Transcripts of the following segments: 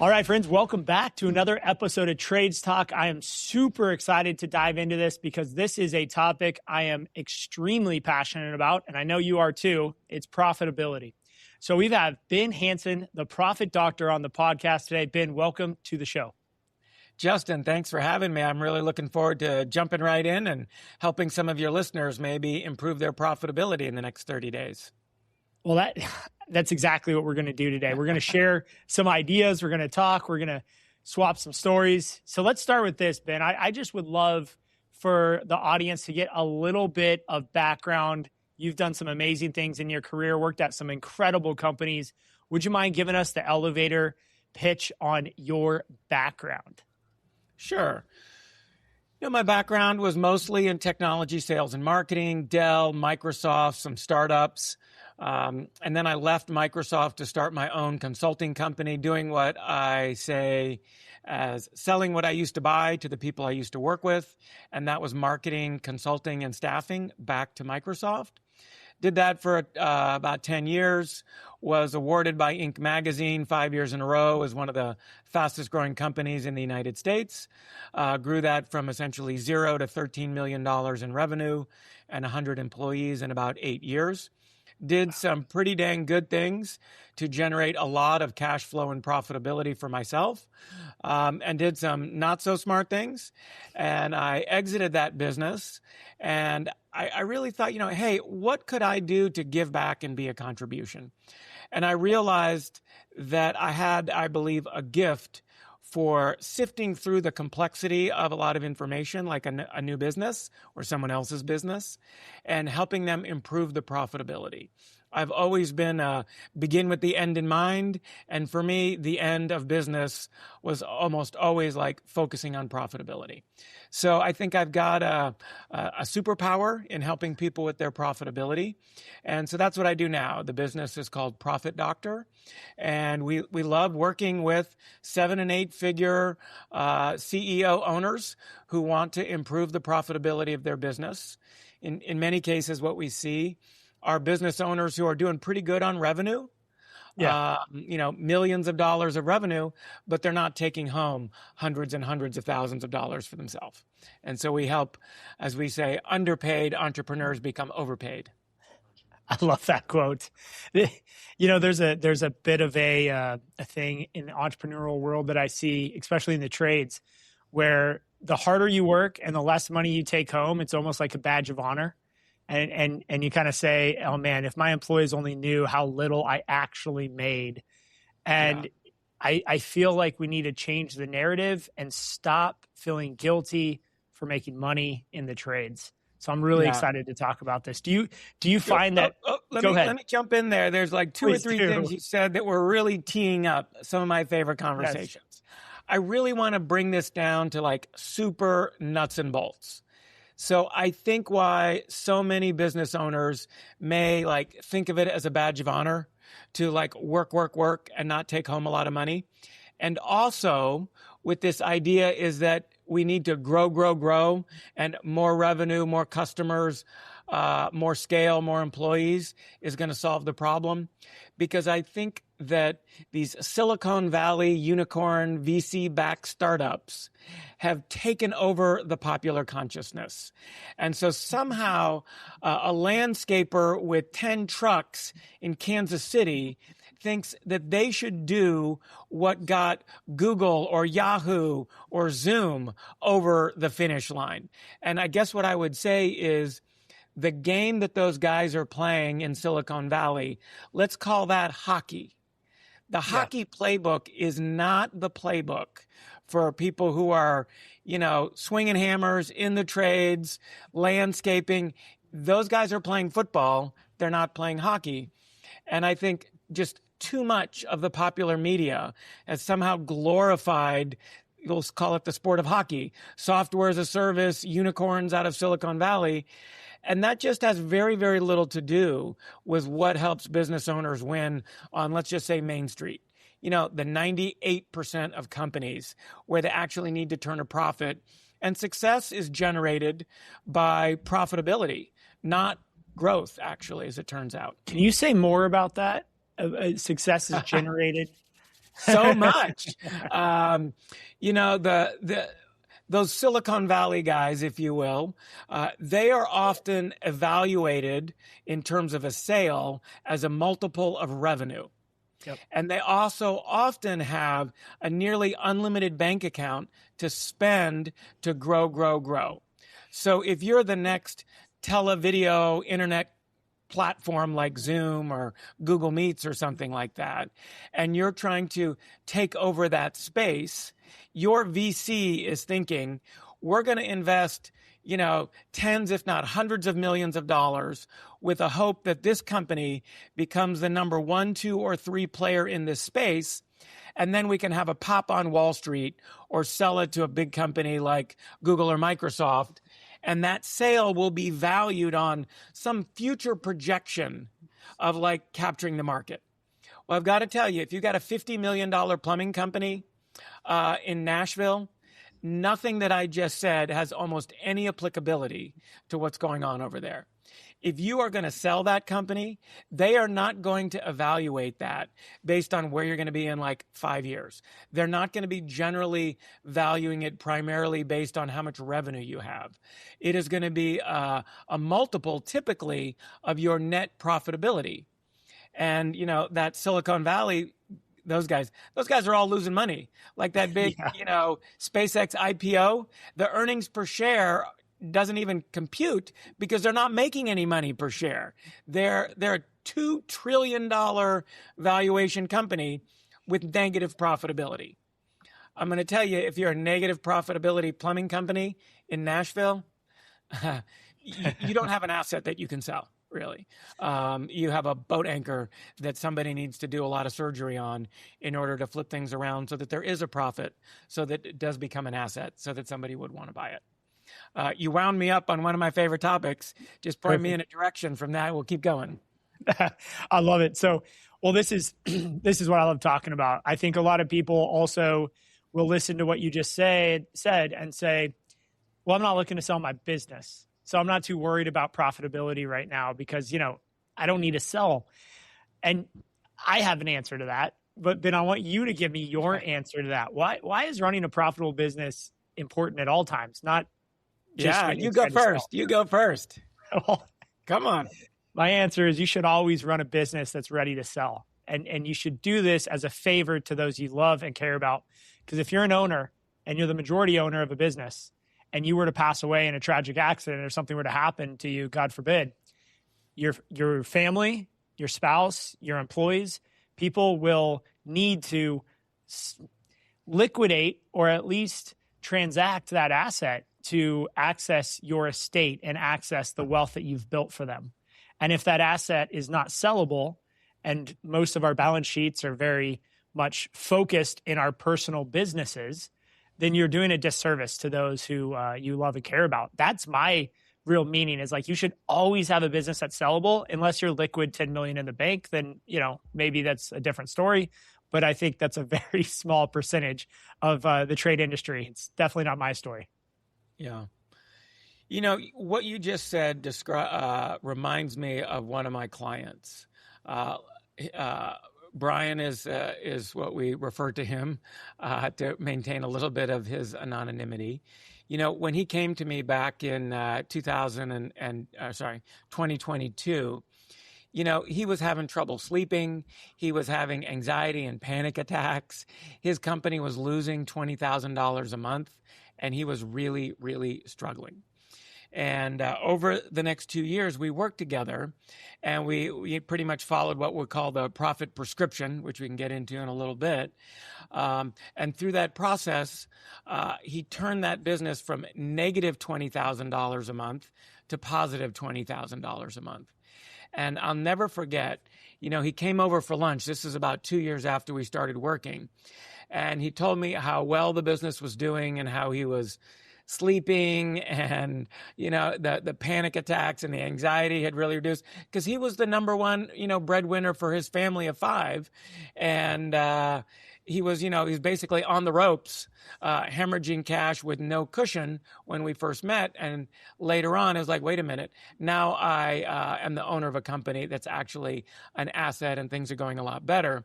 All right, friends, welcome back to another episode of Trades Talk. I am super excited to dive into this because this is a topic I am extremely passionate about, and I know you are too. It's profitability. So we have Ben Hansen, the Profit Doctor, on the podcast today. Ben, welcome to the show. Justin, thanks for having me. I'm really looking forward to jumping right in and helping some of your listeners maybe improve their profitability in the next 30 days. Well, that's exactly what we're going to do today. We're going to share some ideas. We're going to talk. We're going to swap some stories. So let's start with this, Ben. I just would love for the audience to get a little bit of background. You've done some amazing things in your career, worked at some incredible companies. Would you mind giving us the elevator pitch on your background? Sure. My background was mostly in technology, sales and marketing, Dell, Microsoft, some startups. And then I left Microsoft to start my own consulting company, doing what I say as selling what I used to buy to the people I used to work with. And that was marketing, consulting, and staffing back to Microsoft. Did that for about 10 years, was awarded by Inc. magazine 5 years in a row as one of the fastest growing companies in the United States. Grew that from essentially zero to $13 million in revenue and 100 employees in about 8 years. Did some pretty dang good things to generate a lot of cash flow and profitability for myself, and did some not so smart things. And I exited that business, and I really thought, hey, what could I do to give back and be a contribution? And I realized that I had, I believe, a gift for sifting through the complexity of a lot of information, like a new business or someone else's business, and helping them improve the profitability. I've always been begin with the end in mind. And for me, the end of business was almost always like focusing on profitability. So I think I've got a superpower in helping people with their profitability. And so that's what I do now. The business is called Profit Doctor. And we love working with 7- and 8-figure CEO owners who want to improve the profitability of their business. In many cases, what we see are business owners who are doing pretty good on revenue, millions of dollars of revenue, but they're not taking home hundreds and hundreds of thousands of dollars for themselves. And so we help, as we say, underpaid entrepreneurs become overpaid. I love that quote. There's a bit of a thing in the entrepreneurial world that I see, especially in the trades, where the harder you work and the less money you take home, it's almost like a badge of honor. And you kind of say, oh man, if my employees only knew how little I actually made. And I feel like we need to change the narrative and stop feeling guilty for making money in the trades. So I'm really excited to talk about this. Do you find that? Go ahead. Let me jump in there. There's like two or three things you said that were really teeing up some of my favorite conversations. Yes. I really want to bring this down to like super nuts and bolts. So I think why so many business owners may like think of it as a badge of honor to like work and not take home a lot of money. And also with this idea is that we need to grow and more revenue, more customers, more scale, more employees is going to solve the problem. Because I think that these Silicon Valley unicorn VC-backed startups have taken over the popular consciousness. And so somehow a landscaper with 10 trucks in Kansas City thinks that they should do what got Google or Yahoo or Zoom over the finish line. And I guess what I would say is the game that those guys are playing in Silicon Valley, let's call that hockey. The hockey playbook is not the playbook for people who are, swinging hammers in the trades, landscaping. Those guys are playing football. They're not playing hockey. And I think just too much of the popular media has somehow glorified, we'll call it the sport of hockey, software as a service, unicorns out of Silicon Valley. And that just has very, very little to do with what helps business owners win on, let's just say, Main Street. The 98% of companies where they actually need to turn a profit. And success is generated by profitability, not growth, actually, as it turns out. Can you say more about that? Success is generated? so much. You know, those Silicon Valley guys, if you will, they are often evaluated in terms of a sale as a multiple of revenue. Yep. And they also often have a nearly unlimited bank account to spend to grow, grow, grow. So if you're the next televideo internet platform like Zoom or Google Meets or something like that, and you're trying to take over that space, your VC is thinking, we're going to invest, you know, tens, if not hundreds of millions of dollars with a hope that this company becomes the number 1, 2, or 3 player in this space. And then we can have a pop on Wall Street or sell it to a big company like Google or Microsoft. And that sale will be valued on some future projection of like capturing the market. Well, I've got to tell you, if you got a $50 million plumbing company in Nashville, nothing that I just said has almost any applicability to what's going on over there. If you are going to sell that company, they are not going to evaluate that based on where you're going to be in like 5 years. They're not going to be generally valuing it primarily based on how much revenue you have. It is going to be a multiple typically of your net profitability. And, you know, that Silicon Valley, those guys are all losing money. Like that big, you know, SpaceX IPO, the earnings per share doesn't even compute because they're not making any money per share. They're a $2 trillion valuation company with negative profitability. I'm going to tell you, if you're a negative profitability plumbing company in Nashville, you don't have an asset that you can sell, really. You have a boat anchor that somebody needs to do a lot of surgery on in order to flip things around so that there is a profit, so that it does become an asset, so that somebody would want to buy it. You wound me up on one of my favorite topics. Just point me in a direction from that. We'll keep going. I love it. So, well, this is what I love talking about. I think a lot of people also will listen to what you just said and say, well, I'm not looking to sell my business, so I'm not too worried about profitability right now because, you know, I don't need to sell. And I have an answer to that, but Ben, I want you to give me your answer to that. Why is running a profitable business important at all times? Not just you go first. You go first. Well, come on. My answer is you should always run a business that's ready to sell. And you should do this as a favor to those you love and care about. Because if you're an owner and you're the majority owner of a business and you were to pass away in a tragic accident or something were to happen to you, God forbid, your family, your spouse, your employees, people will need to liquidate or at least transact that asset to access your estate and access the wealth that you've built for them. And if that asset is not sellable, and most of our balance sheets are very much focused in our personal businesses, then you're doing a disservice to those who you love and care about. That's my real meaning, is like you should always have a business that's sellable. Unless you're liquid 10 million in the bank, then, you know, maybe that's a different story. But I think that's a very small percentage of the trade industry. It's definitely not my story. Yeah. You know, what you just said reminds me of one of my clients. Brian is what we refer to him to maintain a little bit of his anonymity. You know, when he came to me back in 2022, you know, he was having trouble sleeping. He was having anxiety and panic attacks. His company was losing $20,000 a month, and he was really, really struggling. And over the next 2 years, we worked together, and we pretty much followed what we call the profit prescription, which we can get into in a little bit. And through that process, he turned that business from negative $20,000 a month to positive $20,000 a month. And I'll never forget, you know, he came over for lunch. This is about 2 years after we started working. And he told me how well the business was doing and how he was sleeping, and, you know, the panic attacks and the anxiety had really reduced because he was the number one, you know, breadwinner for his family of 5. And, he was, he was basically on the ropes, hemorrhaging cash with no cushion when we first met. And later on, it was like, wait a minute, now I am the owner of a company that's actually an asset and things are going a lot better.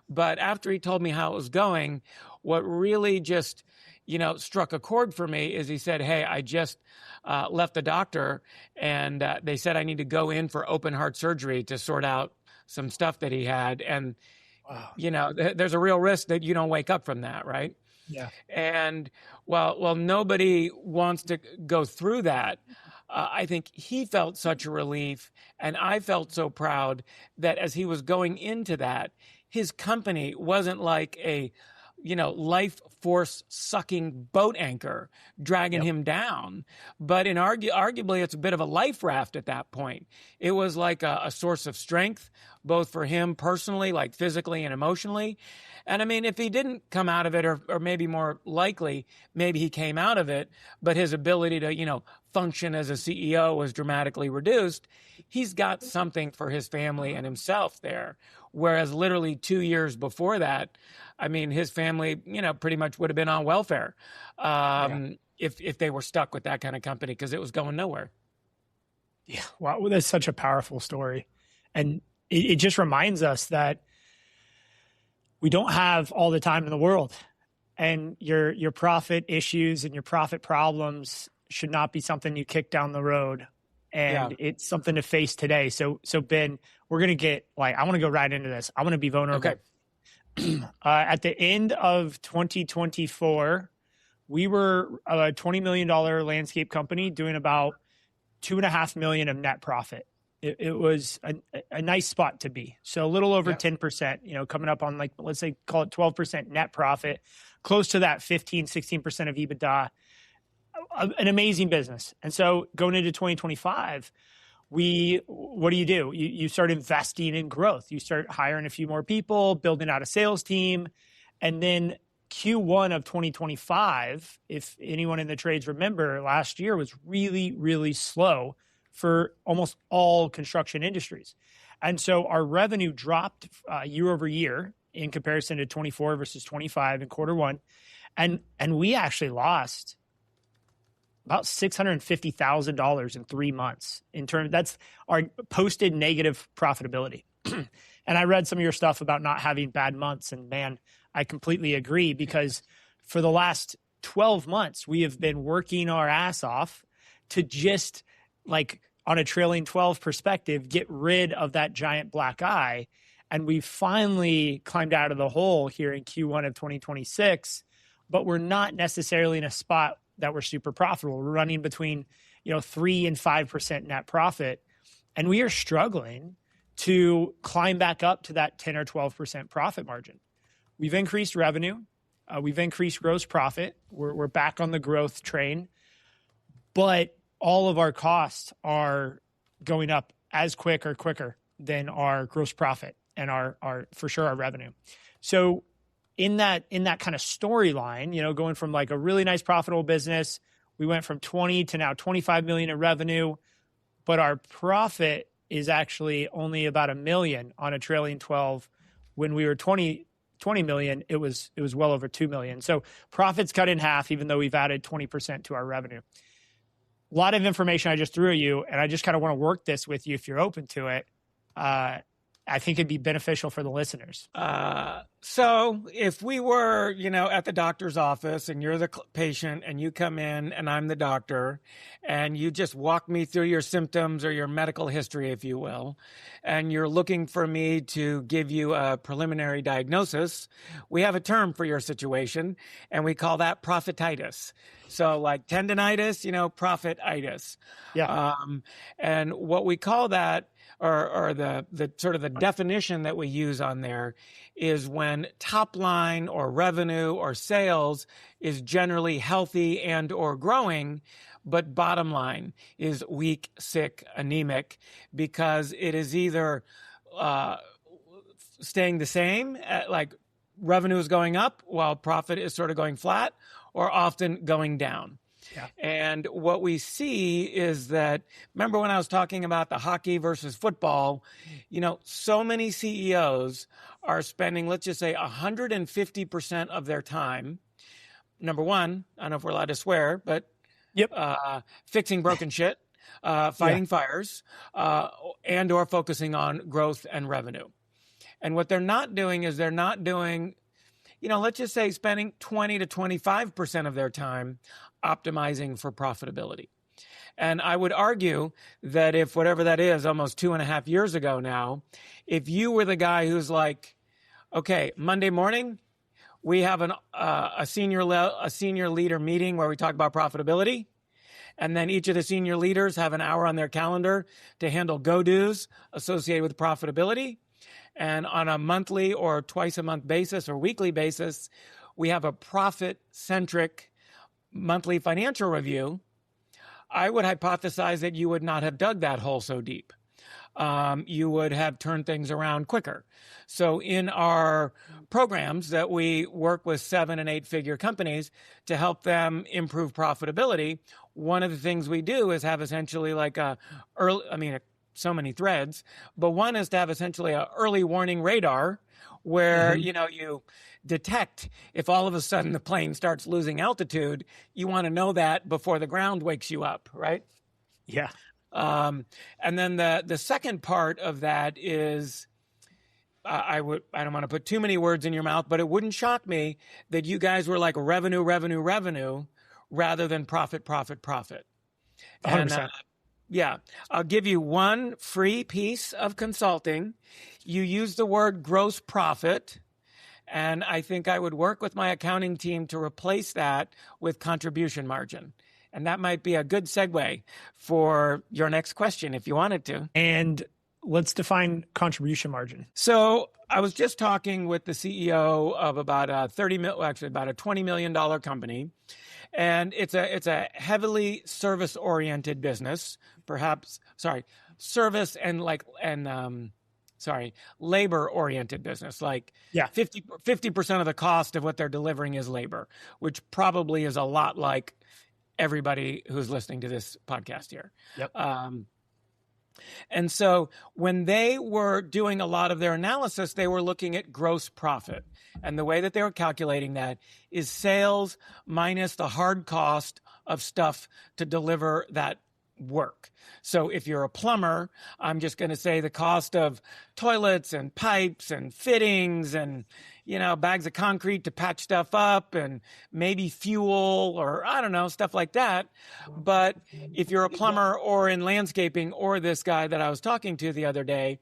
But after he told me how it was going, what really just, struck a chord for me is he said, hey, I just left the doctor and they said I need to go in for open heart surgery to sort out some stuff that he had. And wow. There's a real risk that you don't wake up from that, right? Yeah. And well, nobody wants to go through that. I think he felt such a relief, and I felt so proud that as he was going into that, his company wasn't like a, life force sucking boat anchor dragging him down, but arguably it's a bit of a life raft at that point. It was like a source of strength, both for him personally, like physically and emotionally. And I mean, if he didn't come out of it, or maybe more likely, maybe he came out of it, but his ability to, function as a CEO was dramatically reduced, he's got something for his family and himself there. Whereas literally 2 years before that, I mean, his family, pretty much would have been on welfare if they were stuck with that kind of company, because it was going nowhere. Yeah, wow, that's such a powerful story. And it just reminds us that we don't have all the time in the world, and your profit issues and your profit problems should not be something you kick down the road. And it's something to face today. So Ben, we're going to get I want to go right into this. I want to be vulnerable. Okay. At the end of 2024, we were a $20 million landscape company doing about $2.5 million of net profit. It was a nice spot to be. So a little over 10%, coming up on let's say, call it 12% net profit, close to that 15, 16% of EBITDA, an amazing business. And so going into 2025, what do? You start investing in growth. You start hiring a few more people, building out a sales team. And then Q1 of 2025, if anyone in the trades remember, last year was really, really slow for almost all construction industries. And so our revenue dropped year over year in comparison to 24 versus 25 in quarter one. And we actually lost about $650,000 in 3 months. That's our posted negative profitability. And I read some of your stuff about not having bad months, and man, I completely agree, because for the last 12 months, we have been working our ass off to just on a trailing 12 perspective, get rid of that giant black eye. And we finally climbed out of the hole here in Q1 of 2026, but we're not necessarily in a spot that we're super profitable. We're running between 3 and 5% net profit, and we are struggling to climb back up to that 10 or 12% profit margin. We've increased revenue, we've increased gross profit. We're back on the growth train, but all of our costs are going up as quick or quicker than our gross profit and our for sure our revenue. So in that kind of storyline, going from a really nice profitable business, we went from 20 to now 25 million in revenue, but our profit is actually only about $1 million on a trailing 12. When we were 20 million, it was well over 2 million. So profits cut in half, even though we've added 20% to our revenue. A lot of information I just threw at you, and I just kind of want to work this with you if you're open to it. I think it'd be beneficial for the listeners. So if we were, at the doctor's office and you're the patient and you come in and I'm the doctor and you just walk me through your symptoms or your medical history, if you will, and you're looking for me to give you a preliminary diagnosis, we have a term for your situation and we call that profititis. So like tendinitis, profititis. Yeah. And what we call that, or the sort of the definition that we use on there, is when top line or revenue or sales is generally healthy and or growing, but bottom line is weak, sick, anemic, because it is either staying the same, like revenue is going up while profit is sort of going flat, or often going down. Yeah. And what we see is that, remember when I was talking about the hockey versus football, so many CEOs are spending, let's just say 150% of their time. Number one, I don't know if we're allowed to swear, but Yep. fixing broken shit, fighting fires, and or focusing on growth and revenue. And what they're not doing is let's just say spending 20 to 25% of their time optimizing for profitability. And I would argue that if whatever that is, almost 2.5 years ago now, if you were the guy who's like, okay, Monday morning, we have a senior leader meeting where we talk about profitability. And then each of the senior leaders have an hour on their calendar to handle go-dos associated with profitability. And on a monthly or twice a month basis or weekly basis, we have a profit-centric monthly financial review. I would hypothesize that you would not have dug that hole so deep. You would have turned things around quicker. So in our programs that we work with 7- and 8-figure companies to help them improve profitability, one of the things we do is have essentially like so many threads, but one is to have essentially an early warning radar where, you detect if all of a sudden the plane starts losing altitude, you want to know that before the ground wakes you up, right? Yeah. And then the second part of that is, I don't want to put too many words in your mouth, but it wouldn't shock me that you guys were like revenue rather than profit. 100%. And, yeah, I'll give you one free piece of consulting. You use the word gross profit, and I think I would work with my accounting team to replace that with contribution margin. And that might be a good segue for your next question if you wanted to. And let's define contribution margin. So I was just talking with the CEO of about a $20 million company. And it's a heavily service-oriented business, service and labor-oriented business. Like 50% of the cost of what they're delivering is labor, which probably is a lot like everybody who's listening to this podcast here. Yep. And so when they were doing a lot of their analysis, they were looking at gross profit. And the way that they were calculating that is sales minus the hard cost of stuff to deliver that work. So if you're a plumber, I'm just going to say the cost of toilets and pipes and fittings and, bags of concrete to patch stuff up and maybe fuel or I don't know, stuff like that. But if you're a plumber or in landscaping or this guy that I was talking to the other day,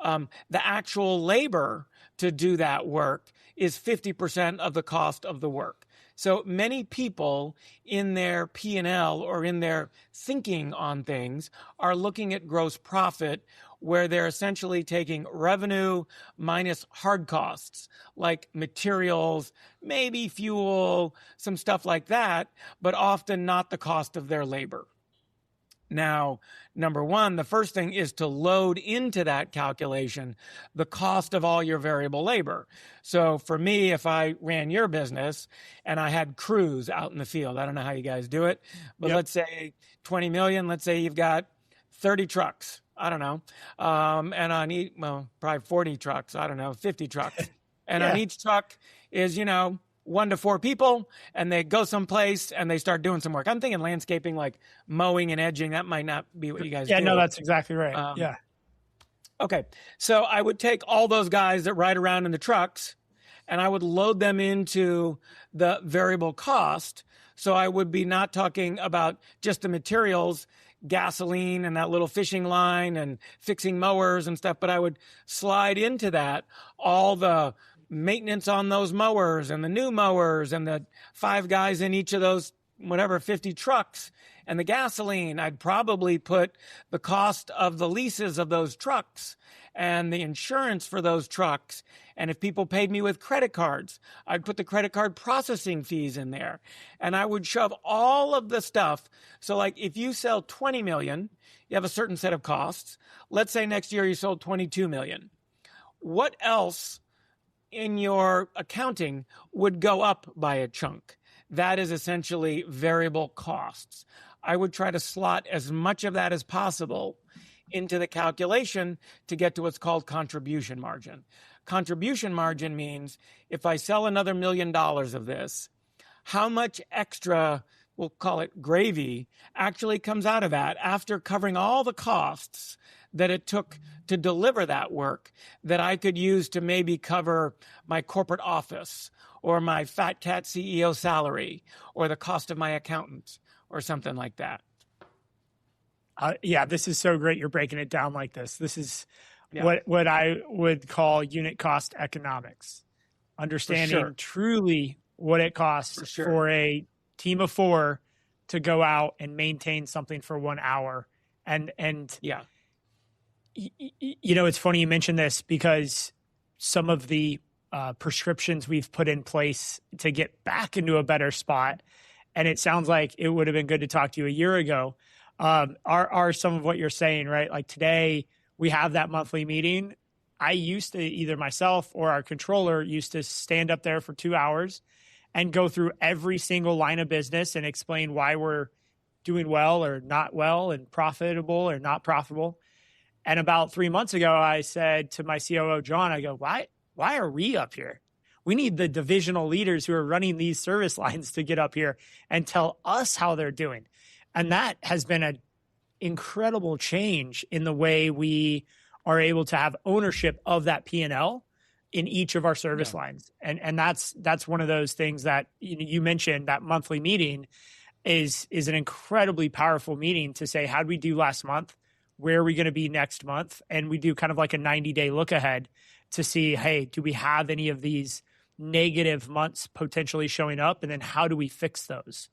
the actual labor to do that work is 50% of the cost of the work. So many people in their P&L or in their thinking on things are looking at gross profit where they're essentially taking revenue minus hard costs like materials, maybe fuel, some stuff like that, but often not the cost of their labor. Now, number one, the first thing is to load into that calculation the cost of all your variable labor. So for me, if I ran your business and I had crews out in the field, I don't know how you guys do it, but let's say 20 million, let's say you've got 30 trucks. I don't know. And on probably 40 trucks. I don't know, 50 trucks. And on each truck is, 1 to 4 people, and they go someplace and they start doing some work. I'm thinking landscaping, like mowing and edging. That might not be what you guys do. Yeah, no, that's exactly right. Okay. So I would take all those guys that ride around in the trucks and I would load them into the variable cost. So I would be not talking about just the materials, gasoline and that little fishing line and fixing mowers and stuff, but I would slide into that all the maintenance on those mowers and the new mowers and the 5 guys in each of those, 50 trucks and the gasoline. I'd probably put the cost of the leases of those trucks and the insurance for those trucks. And if people paid me with credit cards, I'd put the credit card processing fees in there and I would shove all of the stuff. So like if you sell 20 million, you have a certain set of costs. Let's say next year you sold 22 million. What else in your accounting would go up by a chunk? that is essentially variable costs. I would try to slot as much of that as possible into the calculation to get to what's called contribution margin. Contribution margin means if I sell another $1 million of this, how much extra, we'll call it gravy, actually comes out of that after covering all the costs that it took to deliver that work that I could use to maybe cover my corporate office or my fat cat CEO salary or the cost of my accountant or something like that. Yeah, this is so great. You're breaking it down like this. This is what I would call unit cost economics, understanding truly what it costs for a team of 4 to go out and maintain something for 1 hour. And you know, it's funny you mentioned this because some of the prescriptions we've put in place to get back into a better spot, and it sounds like it would have been good to talk to you a year ago, are some of what you're saying, right? Like today we have that monthly meeting. I used to, either myself or our controller used to stand up there for 2 hours and go through every single line of business and explain why we're doing well or not well and profitable or not profitable. And about 3 months ago, I said to my COO, John, I go, why are we up here? We need the divisional leaders who are running these service lines to get up here and tell us how they're doing. And that has been an incredible change in the way we are able to have ownership of that P&L in each of our service lines. And that's one of those things that you mentioned, that monthly meeting is an incredibly powerful meeting to say, how did we do last month? Where are we going to be next month? And we do kind of like a 90-day look ahead to see, hey, do we have any of these negative months potentially showing up? And then how do we fix those?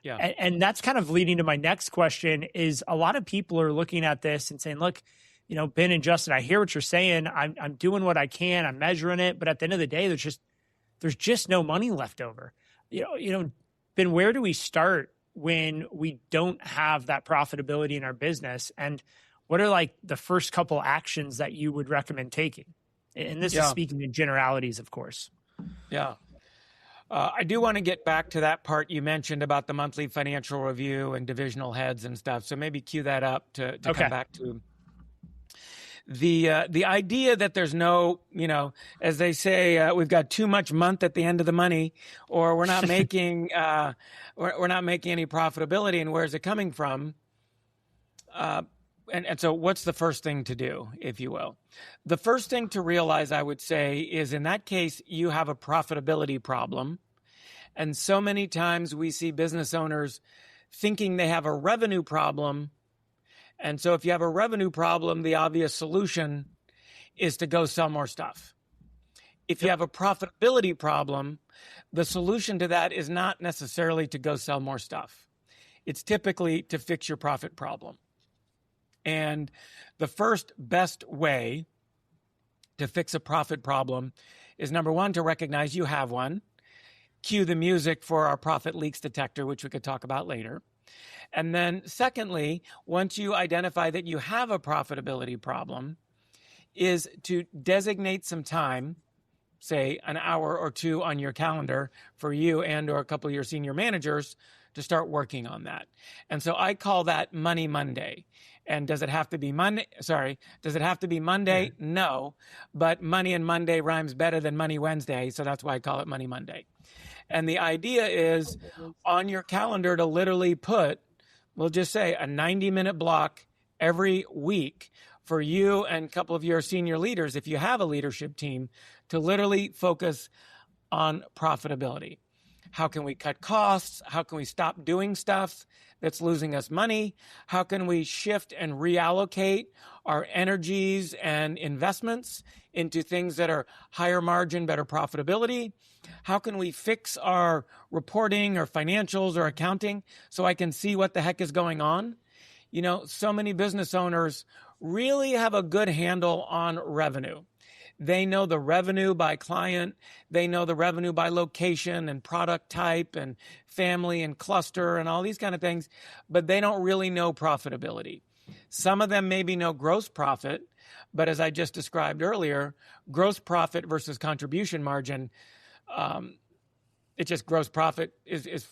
Yeah. And that's kind of leading to my next question is a lot of people are looking at this and saying, look, you know, Ben and Justin, I hear what you're saying. I'm doing what I can. I'm measuring it. But at the end of the day, there's just no money left over. You know, Ben, where do we start when we don't have that profitability in our business? And what are like the first couple actions that you would recommend taking? And this is speaking in generalities, of course. Yeah. I do want to get back to that part you mentioned about the monthly financial review and divisional heads and stuff. So maybe cue that up to come back to the idea that there's no, you know, as they say, we've got too much month at the end of the money, or we're not making we're not making any profitability. And where's it coming from? And so what's the first thing to do, if you will? The first thing to realize, I would say, is in that case, you have a profitability problem. And so many times we see business owners thinking they have a revenue problem. And so if you have a revenue problem, the obvious solution is to go sell more stuff. If you have a profitability problem, the solution to that is not necessarily to go sell more stuff. It's typically to fix your profit problem. And the first best way to fix a profit problem is, number one, to recognize you have one. Cue the music for our profit leaks detector, which we could talk about later. And then secondly, once you identify that you have a profitability problem, is to designate some time, say an hour or 2 on your calendar for you and or a couple of your senior managers to start working on that. And so I call that Money Monday. And does it have to be Monday? Does it have to be Monday? Yeah. No, but Money and Monday rhymes better than Money Wednesday. So that's why I call it Money Monday. And the idea is on your calendar to literally put, we'll just say a 90-minute block every week for you and a couple of your senior leaders, if you have a leadership team, to literally focus on profitability. How can we cut costs? How can we stop doing stuff that's losing us money? How can we shift and reallocate our energies and investments into things that are higher margin, better profitability? How can we fix our reporting or financials or accounting so I can see what the heck is going on? You know, so many business owners really have a good handle on revenue. They know the revenue by client. They know the revenue by location and product type and family and cluster and all these kind of things, but they don't really know profitability. Some of them maybe know gross profit, but as I just described earlier, gross profit versus contribution margin, It's just gross profit is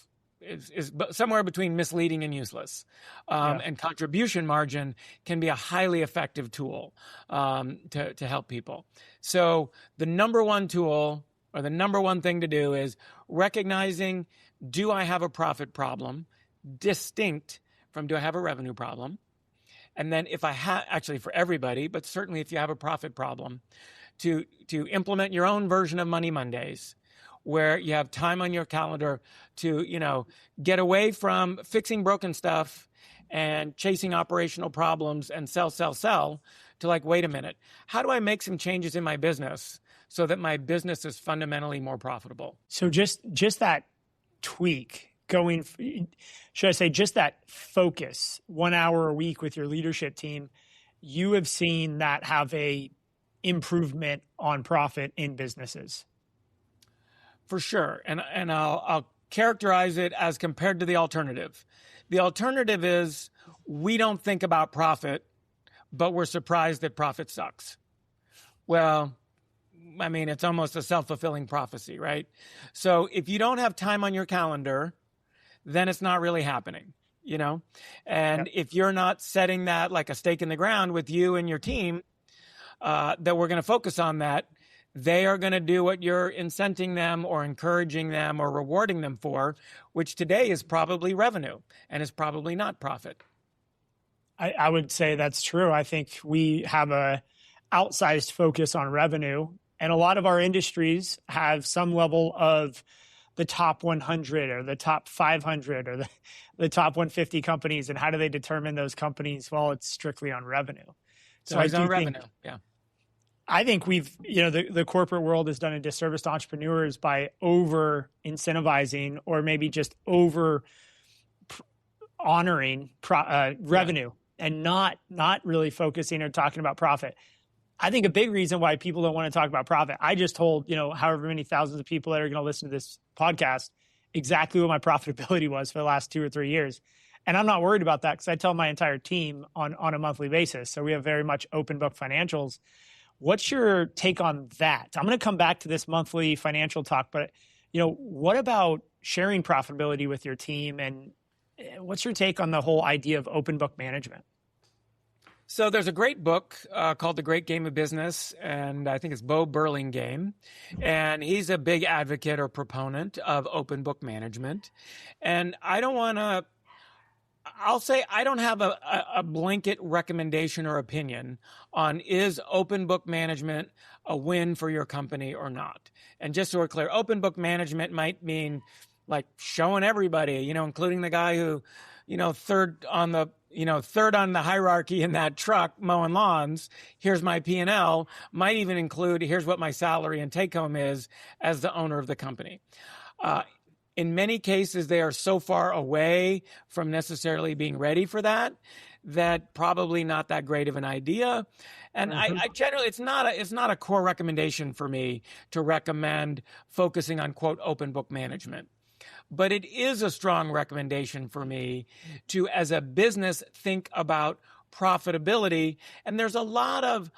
somewhere between misleading and useless. And contribution margin can be a highly effective tool to help people. So the number one tool or the number one thing to do is recognizing, do I have a profit problem, distinct from do I have a revenue problem? And then if I have, actually for everybody, but certainly if you have a profit problem, to implement your own version of Money Mondays, where you have time on your calendar to, get away from fixing broken stuff and chasing operational problems and sell, to like, wait a minute, how do I make some changes in my business so that my business is fundamentally more profitable? So just that tweak should I say just that focus, 1 hour a week with your leadership team, you have seen that have a improvement on profit in businesses. For sure. And I'll characterize it as compared to the alternative. The alternative is we don't think about profit, but we're surprised that profit sucks. Well, I mean, it's almost a self-fulfilling prophecy, right? So if you don't have time on your calendar, then it's not really happening, And if you're not setting that like a stake in the ground with you and your team, that we're going to focus on that, they are going to do what you're incenting them or encouraging them or rewarding them for, which today is probably revenue and is probably not profit. I would say that's true. I think we have a outsized focus on revenue, and a lot of our industries have some level of the top 100 or the top 500 or the top 150 companies. And how do they determine those companies? Well, it's strictly on revenue. So I do revenue. Yeah. I think the corporate world has done a disservice to entrepreneurs by over incentivizing or maybe just over honoring revenue and not really focusing or talking about profit. I think a big reason why people don't want to talk about profit, I just told, however many thousands of people that are going to listen to this podcast exactly what my profitability was for the last 2 or 3 years. And I'm not worried about that because I tell my entire team on a monthly basis. So we have very much open book financials. What's your take on that? I'm going to come back to this monthly financial talk, but what about sharing profitability with your team, and what's your take on the whole idea of open book management? So there's a great book called The Great Game of Business, and I think it's Bo Burlingame, and he's a big advocate or proponent of open book management. And I'll say I don't have a blanket recommendation or opinion on is open book management a win for your company or not. And just so we're clear, open book management might mean like showing everybody, including the guy who, third on the hierarchy in that truck mowing lawns, here's my P&L, might even include here's what my salary and take home is as the owner of the company. In many cases, they are so far away from necessarily being ready for that probably not that great of an idea. And I generally, it's not a core recommendation for me to recommend focusing on, quote, open book management. But it is a strong recommendation for me to, as a business, think about profitability. And there's a lot of,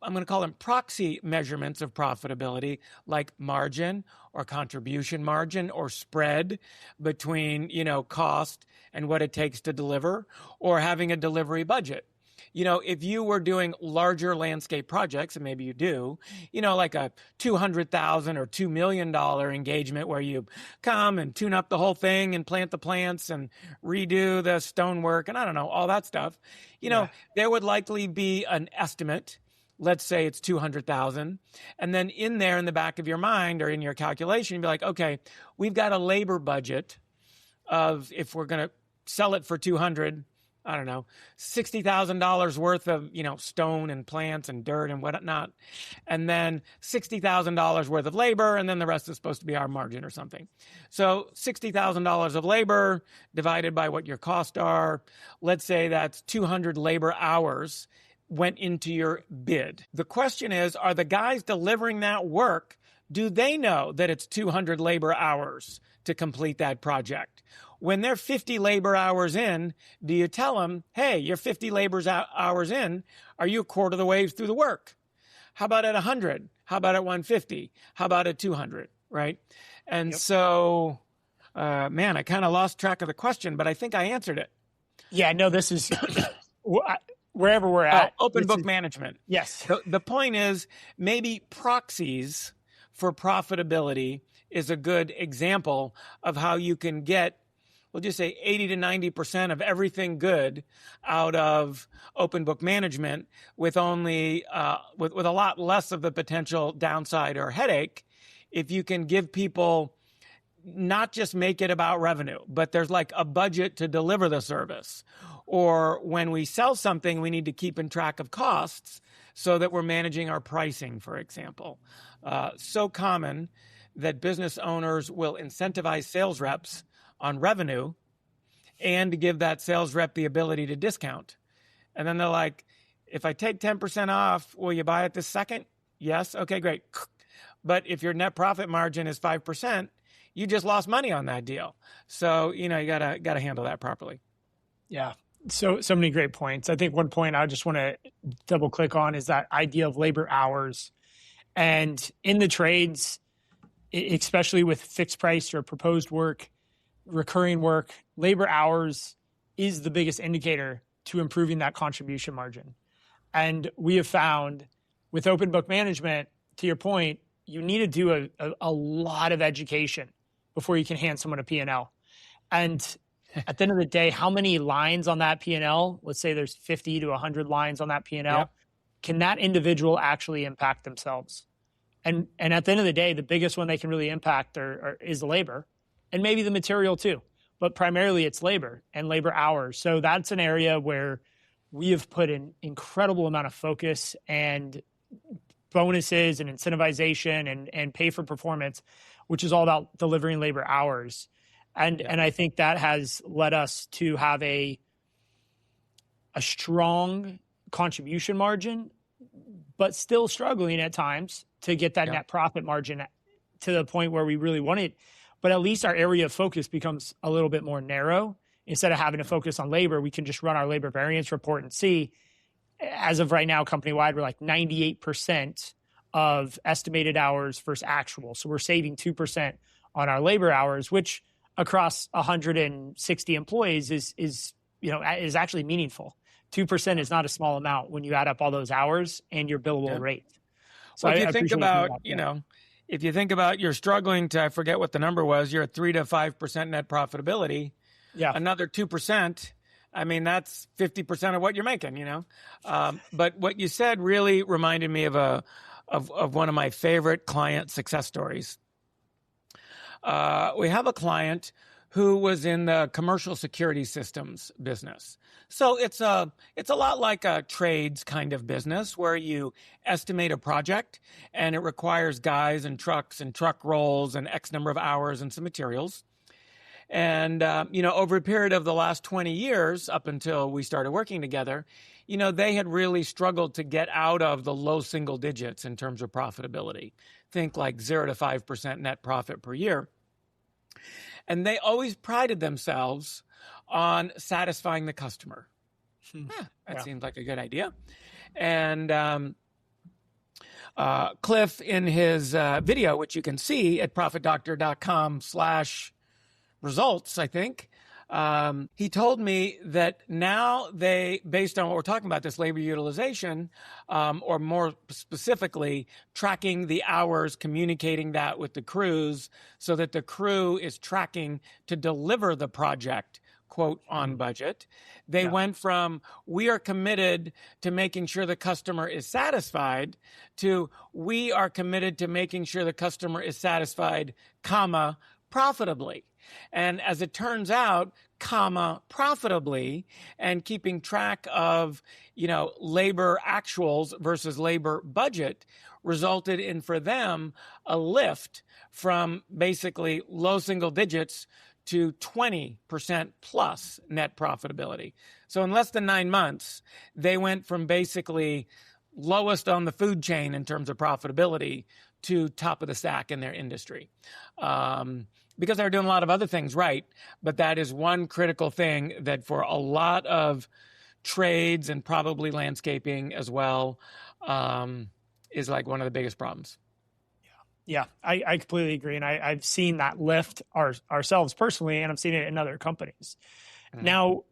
I'm going to call them proxy measurements of profitability, like margin or contribution margin or spread between, cost and what it takes to deliver, or having a delivery budget. If you were doing larger landscape projects, and maybe you do, like a $200,000 or $2 million engagement where you come and tune up the whole thing and plant the plants and redo the stonework and I don't know, all that stuff, there would likely be an estimate. Let's say it's 200,000. And then in there in the back of your mind or in your calculation, you'd be like, okay, we've got a labor budget of, if we're going to sell it for 200, I don't know, $60,000 worth of, stone and plants and dirt and whatnot. And then $60,000 worth of labor. And then the rest is supposed to be our margin or something. So $60,000 of labor divided by what your costs are. Let's say that's 200 labor hours went into your bid. The question is, are the guys delivering that work, do they know that it's 200 labor hours to complete that project? When they're 50 labor hours in, do you tell them, hey, you're 50 labor hours in, are you a quarter of the way through the work? How about at 100? How about at 150? How about at 200? right? And Yep. so, man, I kind of lost track of the question, but I think I answered it. Yeah, no, this is wherever we're Oh, at. open This book is, management. yes. The point is maybe proxies for profitability is a good example of how you can get, we'll just say 80 to 90% of everything good out of open book management with only, with a lot less of the potential downside or headache if you can give people not just make it about revenue, but there's like a budget to deliver the service. Or when we sell something, we need to keep in track of costs so that we're managing our pricing, for example. So common that business owners will incentivize sales reps on revenue and to give that sales rep the ability to discount. And then they're like, if I take 10% off, will you buy it this second? Yes. Okay, great. But if your net profit margin is 5%, you just lost money on that deal. So, you gotta handle that properly. Yeah. So many great points. I think one point I just want to double click on is that idea of labor hours. And in the trades, especially with fixed price or proposed work, recurring work, labor hours is the biggest indicator to improving that contribution margin. And we have found with open book management, to your point, you need to do a lot of education before you can hand someone a P&L. And at the end of the day, how many lines on that P&L, let's say there's 50 to 100 lines on that P&L, Yep. can that individual actually impact themselves? And at the end of the day, the biggest one they can really impact is the labor and maybe the material too. But primarily it's labor and labor hours. So that's an area where we have put an incredible amount of focus and bonuses and incentivization and pay for performance, which is all about delivering labor hours. And I think that has led us to have a strong contribution margin, but still struggling at times to get that net profit margin to the point where we really want it. But at least our area of focus becomes a little bit more narrow. Instead of having to focus on labor, we can just run our labor variance report and see, as of right now, company-wide, we're like 98% of estimated hours versus actual. So we're saving 2% on our labor hours, which across 160 employees is actually meaningful. 2% is not a small amount when you add up all those hours and your billable rate. So if you think about, if you think about you're struggling to, I forget what the number was, you're at 3 to 5% net profitability. Yeah. Another 2%. I mean, that's 50% of what you're making, But what you said really reminded me of one of my favorite client success stories. We have a client who was in the commercial security systems business. So it's a lot like a trades kind of business where you estimate a project and it requires guys and truck rolls and X number of hours and some materials. And, over a period of the last 20 years, up until we started working together, they had really struggled to get out of the low single digits in terms of profitability. Think like 0 to 5% net profit per year. And they always prided themselves on satisfying the customer. That seems like a good idea. And Cliff, in his video, which you can see at profitdoctor.com/results, I think, he told me that now they, based on what we're talking about, this labor utilization, or more specifically, tracking the hours, communicating that with the crews so that the crew is tracking to deliver the project, quote, on budget. They went from, we are committed to making sure the customer is satisfied, to we are committed to making sure the customer is satisfied, comma, profitably. And as it turns out, profitably, and keeping track of, labor actuals versus labor budget resulted in, for them, a lift from basically low single digits to 20% plus net profitability. So in less than 9 months, they went from basically lowest on the food chain in terms of profitability to top of the stack in their industry. Because they're doing a lot of other things right, but that is one critical thing that for a lot of trades and probably landscaping as well, is like one of the biggest problems. Yeah, I completely agree. And I've seen that lift ourselves personally, and I've seen it in other companies. Mm. Now,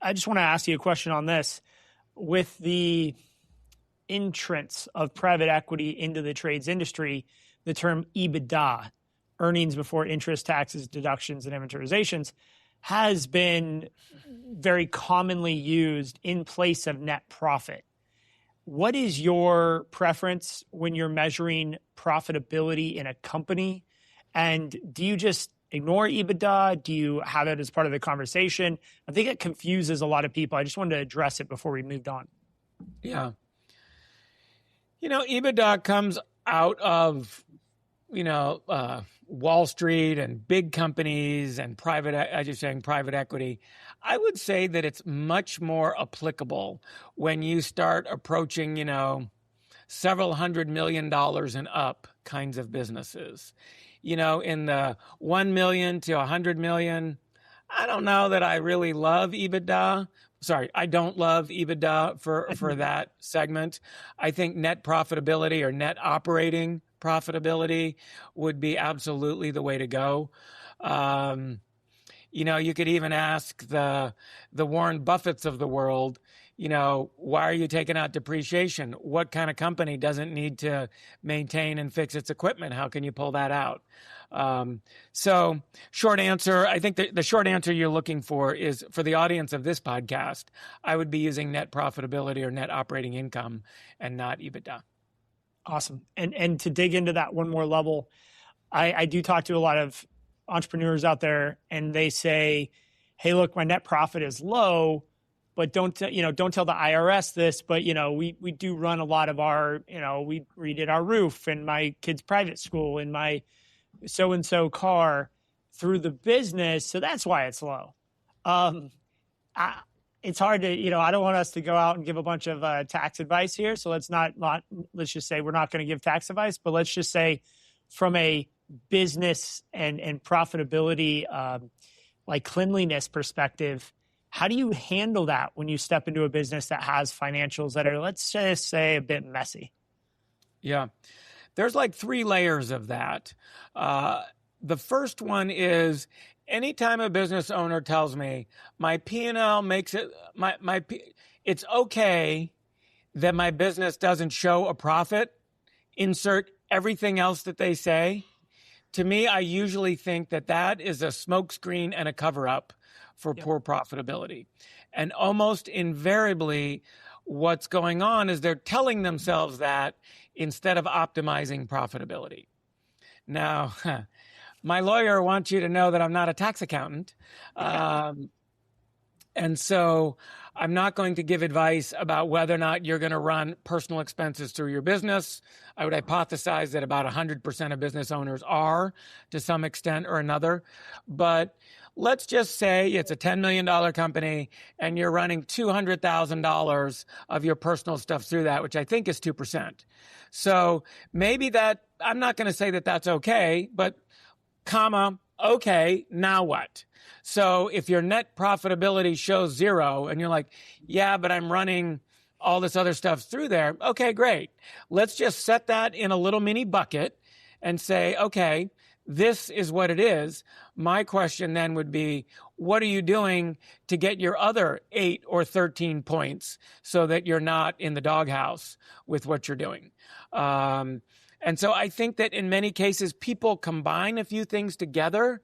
I just want to ask you a question on this. With the entrance of private equity into the trades industry, the term EBITDA, earnings before interest, taxes, deductions, and amortizations, has been very commonly used in place of net profit. What is your preference when you're measuring profitability in a company? And do you just ignore EBITDA? Do you have it as part of the conversation? I think it confuses a lot of people. I just wanted to address it before we moved on. Yeah. EBITDA comes out of, Wall Street and big companies and private, as you're saying, private equity. I would say that it's much more applicable when you start approaching, several $100 million and up kinds of businesses. In the 1 million to 100 million, I don't know that I really love EBITDA. Sorry, I don't love EBITDA for that segment. I think net profitability or net operating profitability would be absolutely the way to go. You could even ask the Warren Buffetts of the world, why are you taking out depreciation? What kind of company doesn't need to maintain and fix its equipment? How can you pull that out? So short answer, I think the short answer you're looking for is, for the audience of this podcast, I would be using net profitability or net operating income and not EBITDA. Awesome. And to dig into that one more level, I do talk to a lot of entrepreneurs out there, and they say, hey, look, my net profit is low, but don't tell the IRS this, but we do run a lot of our, we redid our roof in my kid's private school, in my so-and-so car through the business. So that's why it's low. It's hard to, I don't want us to go out and give a bunch of tax advice here. So let's let's just say we're not going to give tax advice, but let's just say from a business and profitability, like cleanliness perspective, how do you handle that when you step into a business that has financials that are, let's just say, a bit messy? Yeah. There's like 3 layers of that. The first one is, anytime a business owner tells me my P&L makes it, it's okay that my business doesn't show a profit, insert everything else that they say. To me, I usually think that is a smokescreen and a cover-up for poor profitability. And almost invariably, what's going on is they're telling themselves that instead of optimizing profitability. Now, my lawyer wants you to know that I'm not a tax accountant. And so I'm not going to give advice about whether or not you're going to run personal expenses through your business. I would hypothesize that about 100% of business owners are, to some extent or another. But let's just say it's a $10 million company and you're running $200,000 of your personal stuff through that, which I think is 2%. So maybe I'm not going to say that that's okay, but okay, now what? So if your net profitability shows 0 and you're like, yeah, but I'm running all this other stuff through there. Okay, great. Let's just set that in a little mini bucket and say, okay, this is what it is. My question then would be, what are you doing to get your other 8 or 13 points so that you're not in the doghouse with what you're doing? And so I think that in many cases, people combine a few things together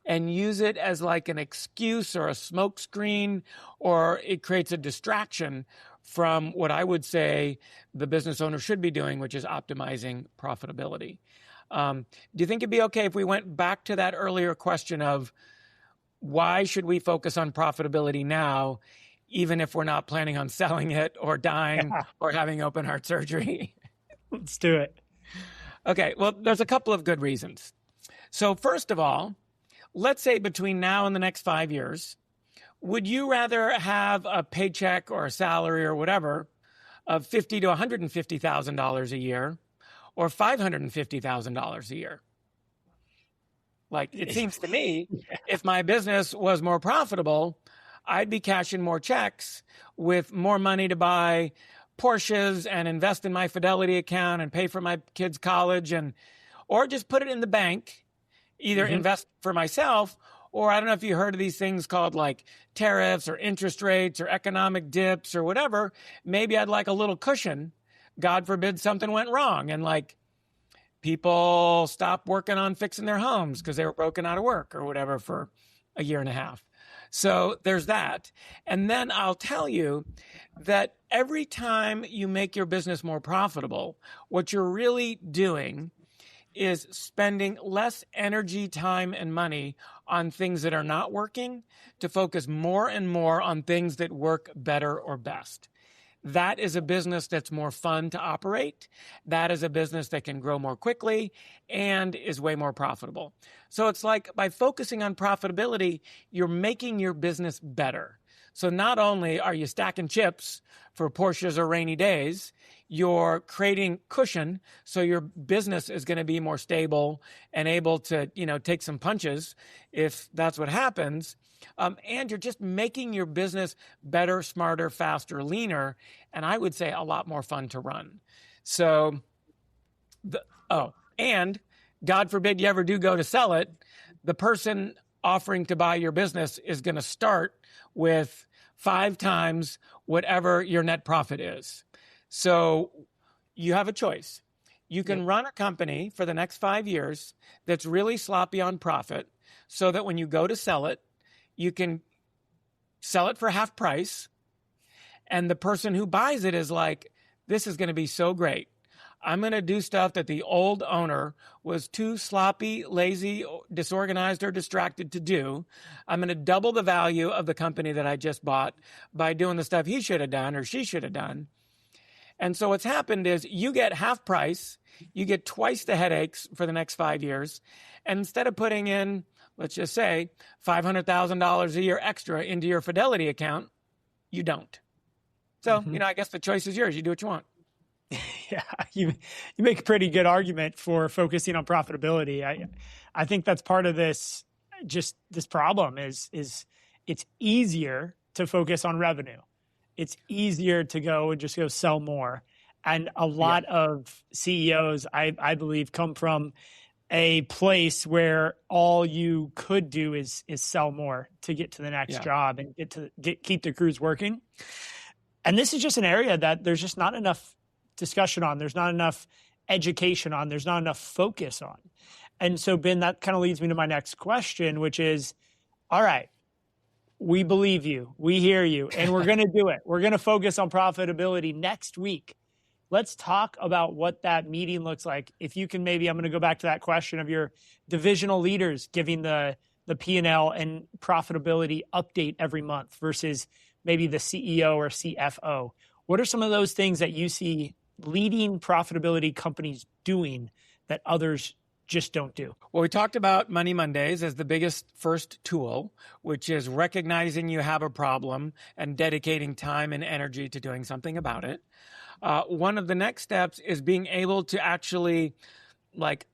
and use it as like an excuse or a smokescreen, or it creates a distraction from what I would say the business owner should be doing, which is optimizing profitability. Do you think it'd be okay if we went back to that earlier question of why should we focus on profitability now, even if we're not planning on selling it or dying or having open heart surgery? Let's do it. Okay, well, there's a couple of good reasons. So first of all, let's say between now and the next 5 years, would you rather have a paycheck or a salary or whatever of $50,000 to $150,000 a year or $550,000 a year? Like, it seems to me, if my business was more profitable, I'd be cashing more checks with more money to buy Porsches and invest in my Fidelity account and pay for my kids' college, or just put it in the bank, either invest for myself, or I don't know if you heard of these things called like tariffs or interest rates or economic dips or whatever. Maybe I'd like a little cushion. God forbid something went wrong and like people stopped working on fixing their homes because they were broken out of work or whatever for a year and a half. So there's that. And then I'll tell you that every time you make your business more profitable, what you're really doing is spending less energy, time, and money on things that are not working to focus more and more on things that work better or best. That is a business that's more fun to operate. That is a business that can grow more quickly and is way more profitable. So it's like by focusing on profitability, you're making your business better. So not only are you stacking chips for Porsches or rainy days, you're creating cushion so your business is going to be more stable and able to, take some punches if that's what happens. And you're just making your business better, smarter, faster, leaner, and I would say a lot more fun to run. So, and God forbid you ever do go to sell it, the person offering to buy your business is going to start with 5 times whatever your net profit is. So you have a choice. You can run a company for the next 5 years that's really sloppy on profit so that when you go to sell it, you can sell it for half price. And the person who buys it is like, this is going to be so great. I'm going to do stuff that the old owner was too sloppy, lazy, disorganized, or distracted to do. I'm going to double the value of the company that I just bought by doing the stuff he should have done or she should have done. And so what's happened is you get half price, you get twice the headaches for the next 5 years. And instead of putting in, let's just say, $500,000 a year extra into your Fidelity account, you don't. So, I guess the choice is yours. You do what you want. Yeah, you make a pretty good argument for focusing on profitability. I think that's part of this problem is it's easier to focus on revenue. It's easier to go sell more. And a lot of CEOs, I believe, come from a place where all you could do is sell more to get to the next job and keep the crews working. And this is just an area that there's just not enough discussion on. There's not enough education on. There's not enough focus on. And so, Ben, that kind of leads me to my next question, which is, all right, we believe you, we hear you, and we're going to do it. We're going to focus on profitability next week. Let's talk about what that meeting looks like. If you can, maybe I'm going to go back to that question of your divisional leaders giving the P&L and profitability update every month versus maybe the CEO or CFO. What are some of those things that you see leading profitability companies doing that others just don't do? Well, we talked about Money Mondays as the biggest first tool, which is recognizing you have a problem and dedicating time and energy to doing something about it. One of the next steps is being able to actually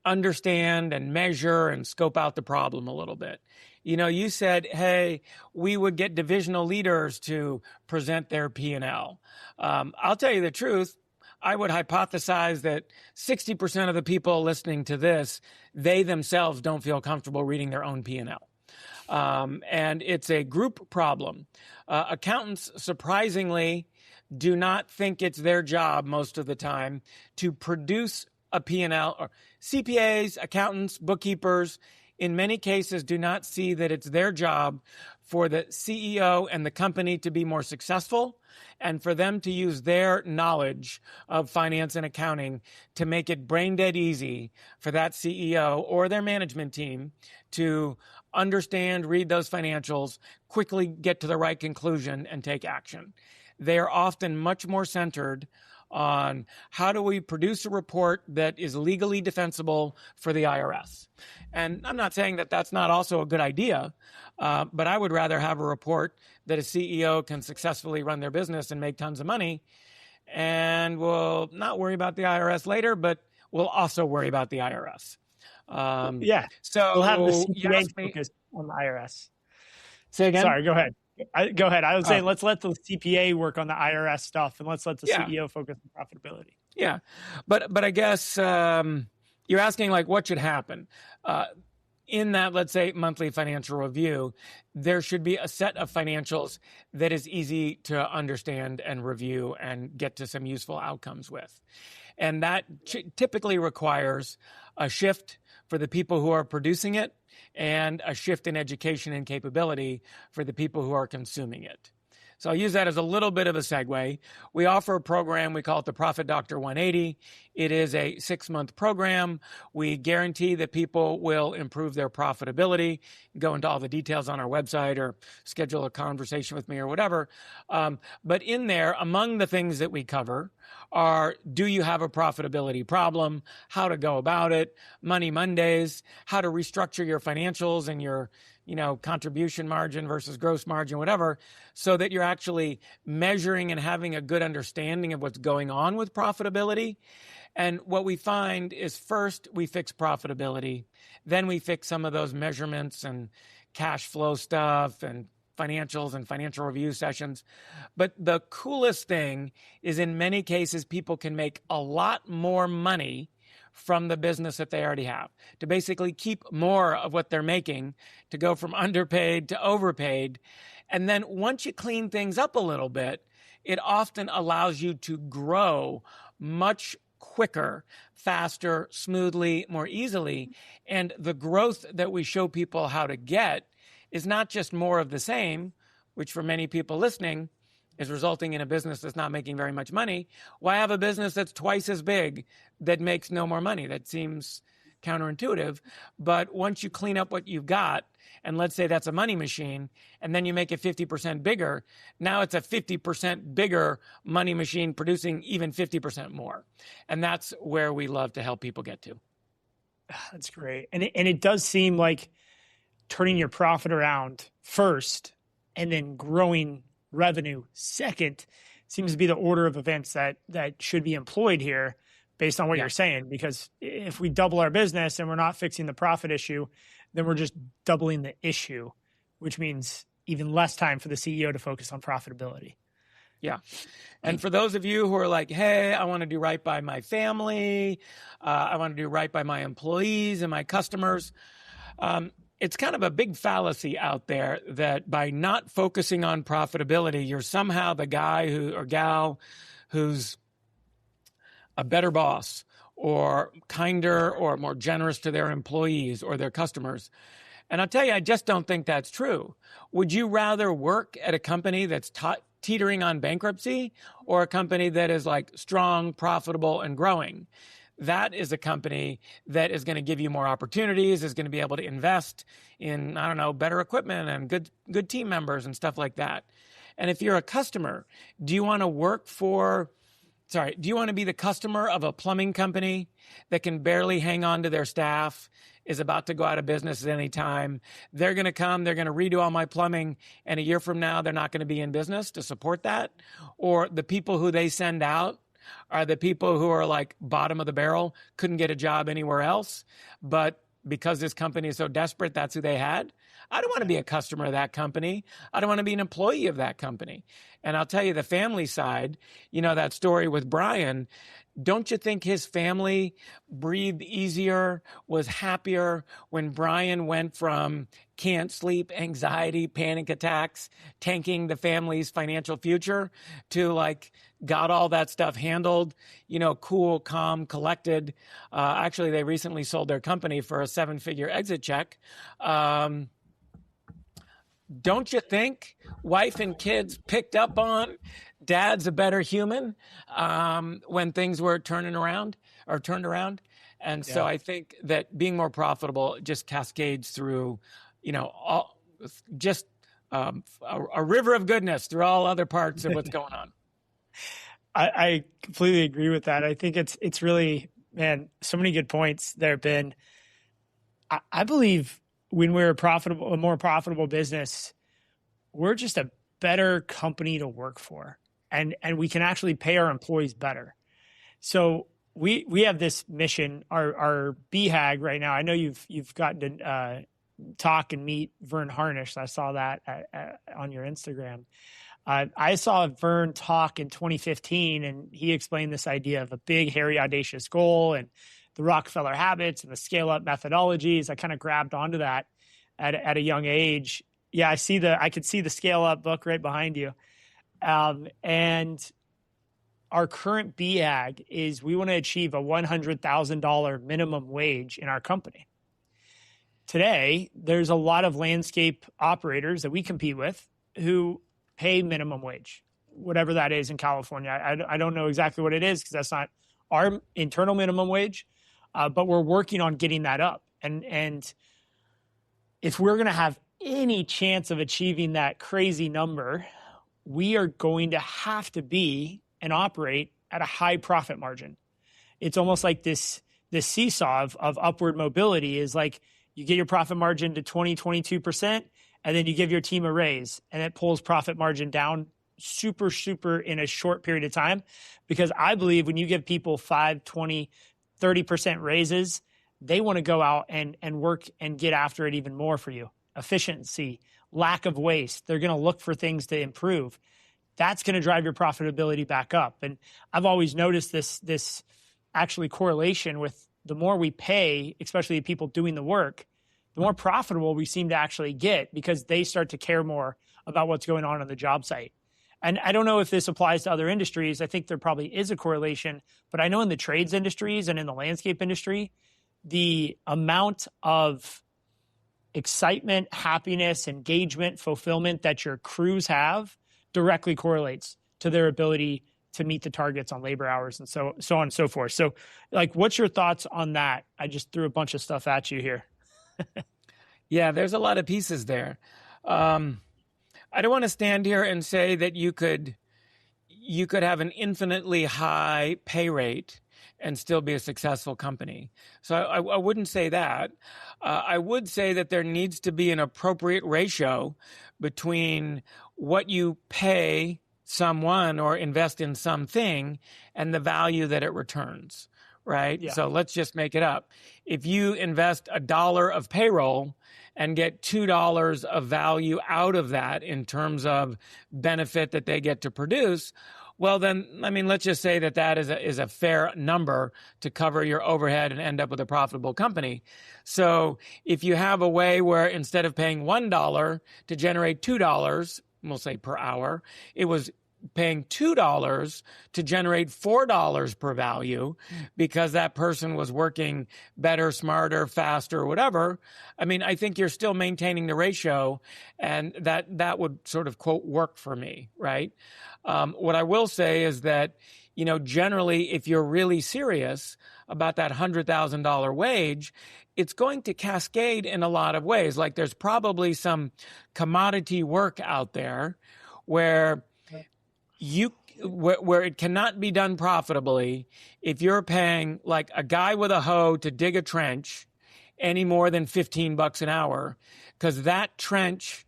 understand and measure and scope out the problem a little bit. You said, hey, we would get divisional leaders to present their P&L. I'll tell you the truth. I would hypothesize that 60% of the people listening to this, they themselves don't feel comfortable reading their own P&L. And it's a group problem. Accountants, surprisingly, do not think it's their job most of the time to produce a P&L. Or CPAs, accountants, bookkeepers, in many cases, do not see that it's their job for the CEO and the company to be more successful and for them to use their knowledge of finance and accounting to make it brain dead easy for that CEO or their management team to understand, read those financials, quickly get to the right conclusion and take action. They are often much more centered on how do we produce a report that is legally defensible for the IRS. And I'm not saying that that's not also a good idea, but I would rather have a report that a CEO can successfully run their business and make tons of money and will not worry about the IRS later, but will also worry about the IRS. So we'll have the CPA focus on the IRS. Say again? Sorry, go ahead. Go ahead. I was Uh, saying, let's let the CPA work on the IRS stuff, and let's let the yeah, CEO focus on profitability. yeah. But I guess you're asking like what should happen. In that, let's say, monthly financial review, there should be a set of financials that is easy to understand and review and get to some useful outcomes with. And that typically requires a shift for the people who are producing it and a shift in education and capability for the people who are consuming it. So I'll use that as a little bit of a segue. We offer a program, we call it the Profit Doctor 180. It is a 6-month program. We guarantee that people will improve their profitability. Go into all the details on our website or schedule a conversation with me or whatever. But in there, among the things that we cover are, do you have a profitability problem? How to go about it? Money Mondays, how to restructure your financials and your contribution margin versus gross margin, whatever, so that you're actually measuring and having a good understanding of what's going on with profitability. And what we find is first we fix profitability, then we fix some of those measurements and cash flow stuff and financials and financial review sessions. But the coolest thing is in many cases, people can make a lot more money from the business that they already have, to basically keep more of what they're making, to go from underpaid to overpaid. And then once you clean things up a little bit, it often allows you to grow much quicker, faster, smoothly, more easily. And the growth that we show people how to get is not just more of the same, which for many people listening is resulting in a business that's not making very much money. Why have a business that's twice as big that makes no more money? That seems counterintuitive. But once you clean up what you've got, and let's say that's a money machine, and then you make it 50% bigger, now it's a 50% bigger money machine producing even 50% more. And that's where we love to help people get to. That's great. And it does seem like turning your profit around first and then growing revenue second seems to be the order of events that should be employed here based on what you're saying. Because if we double our business and we're not fixing the profit issue, then we're just doubling the issue, which means even less time for the CEO to focus on profitability. Yeah. And for those of you who are like, hey, I want to do right by my family, I want to do right by my employees and my customers, it's kind of a big fallacy out there that by not focusing on profitability, you're somehow the guy or gal who's a better boss or kinder or more generous to their employees or their customers. And I'll tell you, I just don't think that's true. Would you rather work at a company that's teetering on bankruptcy or a company that is like strong, profitable, and growing? That is a company that is going to give you more opportunities, is going to be able to invest in, I don't know, better equipment and good team members and stuff like that. And if you're a customer, do you want to be the customer of a plumbing company that can barely hang on to their staff, is about to go out of business at any time? They're going to come, they're going to redo all my plumbing, and a year from now, they're not going to be in business to support that? Or the people who they send out are the people who are like bottom of the barrel, couldn't get a job anywhere else, but because this company is so desperate, that's who they had? I don't want to be a customer of that company. I don't want to be an employee of that company. And I'll tell you, the family side, that story with Brian, don't you think his family breathed easier, was happier when Brian went from can't sleep, anxiety, panic attacks, tanking the family's financial future, to like got all that stuff handled, cool, calm, collected. Actually, they recently sold their company for a 7-figure exit check. Don't you think wife and kids picked up on dad's a better human when things were turned around? And so I think that being more profitable just cascades through, a river of goodness through all other parts of what's going on. I completely agree with that. I think it's really, man, so many good points there, Ben. I believe when we're a more profitable business, we're just a better company to work for, and we can actually pay our employees better. So we have this mission, our BHAG right now. I know you've gotten to talk and meet Vern Harnish. I saw that on your Instagram. I saw Vern talk in 2015, and he explained this idea of a big, hairy, audacious goal and the Rockefeller habits and the scale-up methodologies. I kind of grabbed onto that at a young age. Yeah, I could see the scale-up book right behind you. And our current BAG is we want to achieve a $100,000 minimum wage in our company. Today, there's a lot of landscape operators that we compete with who pay minimum wage, whatever that is in California. I don't know exactly what it is because that's not our internal minimum wage, but we're working on getting that up. And if we're going to have any chance of achieving that crazy number, we are going to have to be and operate at a high profit margin. It's almost like this seesaw of upward mobility is like you get your profit margin to 22%, and then you give your team a raise, and it pulls profit margin down super in a short period of time. Because I believe when you give people 5, 20, 30% raises, they want to go out and work and get after it even more for you. Efficiency, lack of waste. They're going to look for things to improve. That's going to drive your profitability back up. And I've always noticed this actually correlation with the more we pay, especially the people doing the work, the more profitable we seem to actually get because they start to care more about what's going on the job site. And I don't know if this applies to other industries. I think there probably is a correlation, but I know in the trades industries and in the landscape industry, the amount of excitement, happiness, engagement, fulfillment that your crews have directly correlates to their ability to meet the targets on labor hours and so on and so forth. So, like, what's your thoughts on that? I just threw a bunch of stuff at you here. Yeah, there's a lot of pieces there. I don't want to stand here and say that you could have an infinitely high pay rate and still be a successful company. So I wouldn't say that. I would say that there needs to be an appropriate ratio between what you pay someone or invest in something and the value that it returns, right? Yeah. So let's just make it up. If you invest $1 of payroll and get $2 of value out of that in terms of benefit that they get to produce, well, then, I mean, let's just say that is a fair number to cover your overhead and end up with a profitable company. So if you have a way where instead of paying $1 to generate $2, we'll say per hour, it was paying $2 to generate $4 per value because that person was working better, smarter, faster, whatever. I mean, I think you're still maintaining the ratio, and that would sort of, quote, work for me, right? What I will say is that, you know, generally, if you're really serious about that $100,000 wage, it's going to cascade in a lot of ways. Like there's probably some commodity work out there where where it cannot be done profitably if you're paying like a guy with a hoe to dig a trench any more than $15 an hour, because that trench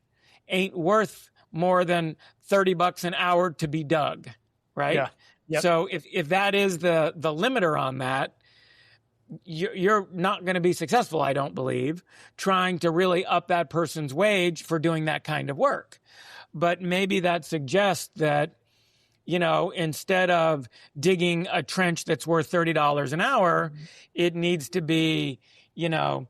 ain't worth more than $30 an hour to be dug, right? Yeah. Yep. So if that is the limiter on that, you're not going to be successful, I don't believe, trying to really up that person's wage for doing that kind of work. But maybe that suggests that, you know, instead of digging a trench that's worth $30 an hour, it needs to be, you know,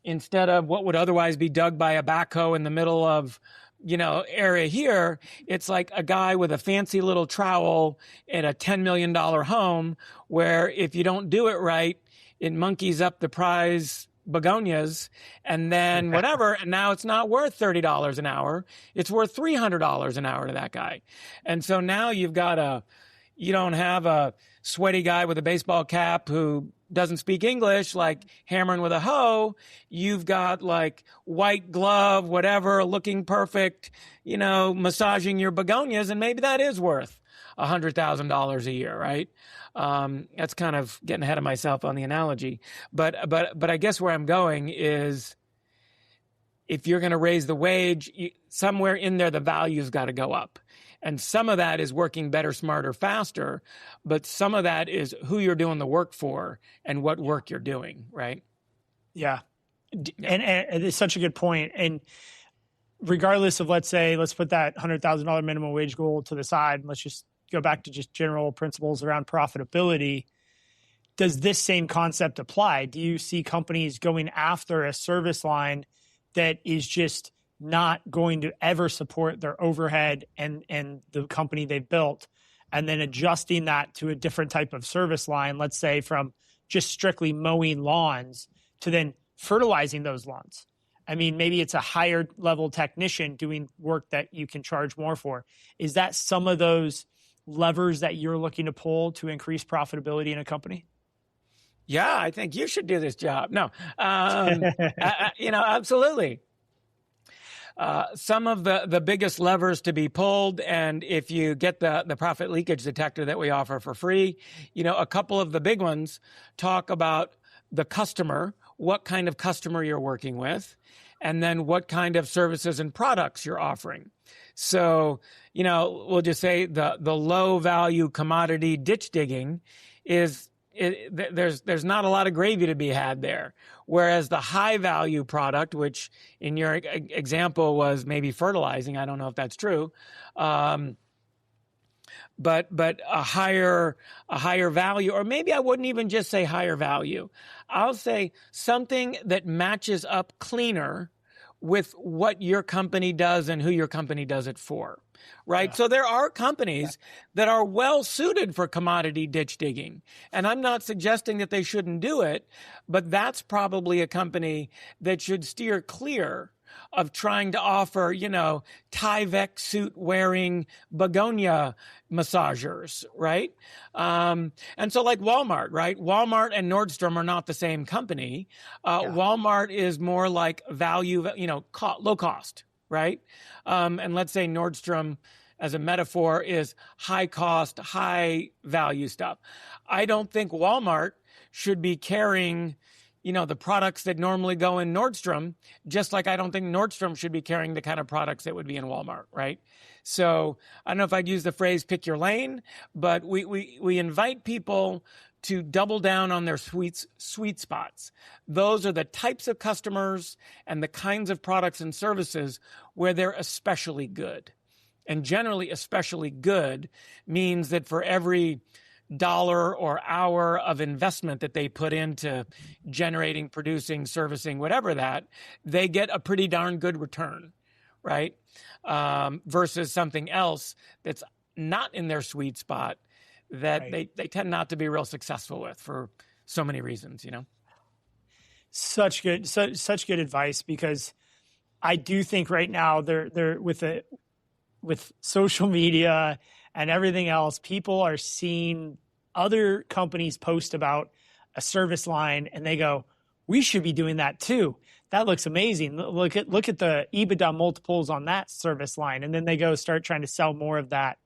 instead of what would otherwise be dug by a backhoe in the middle of, you know, area here, it's like a guy with a fancy little trowel in a $10 million home where if you don't do it right, it monkeys up the prize begonias and then whatever. And now it's not worth $30 an hour. It's worth $300 an hour to that guy. And so now you don't have a sweaty guy with a baseball cap who doesn't speak English, like hammering with a hoe. You've got like white glove, whatever, looking perfect, you know, massaging your begonias. And maybe that is worth $100,000 a year, right? That's kind of getting ahead of myself on the analogy. But I guess where I'm going is if you're going to raise the wage, somewhere in there, the value's got to go up. And some of that is working better, smarter, faster. But some of that is who you're doing the work for and what work you're doing, right? Yeah. And it's such a good point. And regardless of, let's put that $100,000 minimum wage goal to the side, and let's just go back to just general principles around profitability. Does this same concept apply? Do you see companies going after a service line that is just not going to ever support their overhead and the company they've built, and then adjusting that to a different type of service line, let's say from just strictly mowing lawns to then fertilizing those lawns? I mean, maybe it's a higher level technician doing work that you can charge more for. Is that some of those levers that you're looking to pull to increase profitability in a company? Yeah, I think you should do this job. No, absolutely. Some of the biggest levers to be pulled, and if you get the profit leakage detector that we offer for free, a couple of the big ones talk about the customer, what kind of customer you're working with, and then what kind of services and products you're offering. So, we'll just say the low value commodity ditch digging there's not a lot of gravy to be had there. Whereas the high value product, which in your example was maybe fertilizing, I don't know if that's true, but a higher value, or maybe I wouldn't even just say higher value. I'll say something that matches up cleaner with what your company does and who your company does it for, right? Yeah. So there are companies that are well suited for commodity ditch digging. And I'm not suggesting that they shouldn't do it, but that's probably a company that should steer clear of trying to offer, Tyvek suit wearing begonia massagers, right? And so like Walmart, right? Walmart and Nordstrom are not the same company. Walmart is more like value, low cost, right? And let's say Nordstrom, as a metaphor, is high cost, high value stuff. I don't think Walmart should be carrying the products that normally go in Nordstrom, just like I don't think Nordstrom should be carrying the kind of products that would be in Walmart, right? So I don't know if I'd use the phrase pick your lane, but we invite people to double down on their sweet spots. Those are the types of customers and the kinds of products and services where they're especially good. And generally especially good means that for every dollar or hour of investment that they put into generating, producing, servicing, whatever that, they get a pretty darn good return, right? Versus something else that's not in their sweet spot that they tend not to be real successful with for so many reasons, Such good advice, because I do think right now they're with social media and everything else, people are seeing other companies post about a service line and they go, we should be doing that too. That looks amazing. Look at the EBITDA multiples on that service line. And then they go start trying to sell more of that,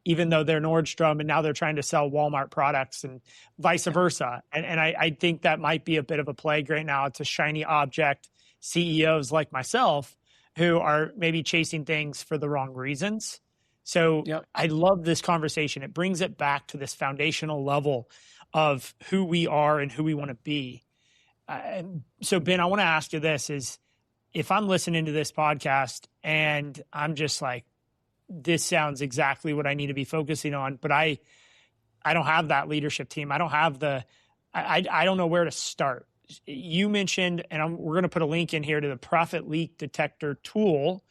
even though they're Nordstrom and now they're trying to sell Walmart products and vice versa. And I think that might be a bit of a plague right now to shiny object CEOs like myself who are maybe chasing things for the wrong reasons. So I love this conversation. It brings it back to this foundational level of who we are and who we want to be. So Ben, I want to ask you this is, if I'm listening to this podcast and I'm just like, this sounds exactly what I need to be focusing on, but I don't have that leadership team. I don't have I don't know where to start. You mentioned, and we're going to put a link in here to the profit leak detector tool.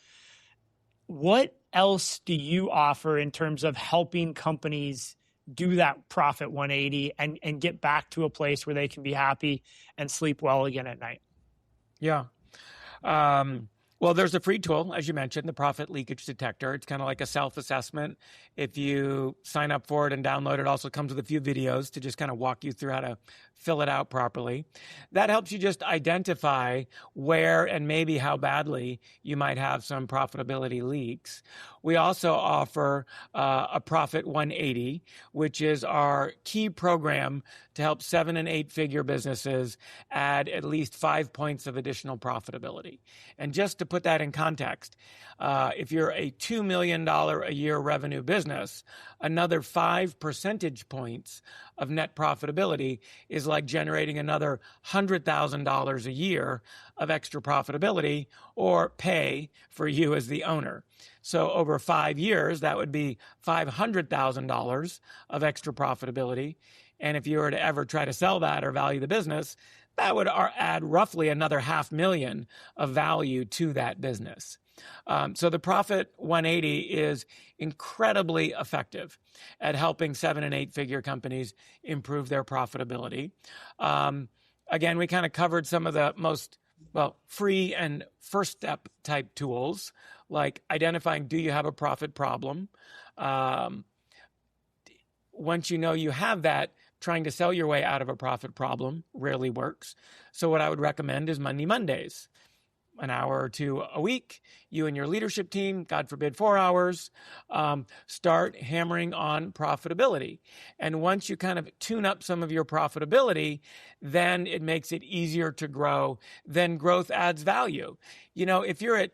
What else do you offer in terms of helping companies do that profit 180 and get back to a place where they can be happy and sleep well again at night? Yeah. Well, there's a free tool, as you mentioned, the profit leakage detector. It's kind of like a self-assessment. If you sign up for it and download it, also comes with a few videos to just kind of walk you through how to fill it out properly. That helps you just identify where and maybe how badly you might have some profitability leaks. We also offer a Profit 180, which is our key program to help 7- and 8-figure businesses add at least 5 points of additional profitability. And just to put that in context, if you're a $2 million a year revenue business, another 5 percentage points of net profitability is like generating another $100,000 a year of extra profitability or pay for you as the owner. So over 5 years, that would be $500,000 of extra profitability. And if you were to ever try to sell that or value the business, that would add roughly another $500,000 of value to that business. So the Profit 180 is incredibly effective at helping 7- and 8-figure companies improve their profitability. Again, we kind of covered some of the most, free and first step type tools, like identifying, do you have a profit problem? Once you know you have that, trying to sell your way out of a profit problem rarely works. So what I would recommend is Monday Mondays, an hour or two a week. You and your leadership team, God forbid 4 hours, start hammering on profitability. And once you kind of tune up some of your profitability, then it makes it easier to grow. Then growth adds value. If you're at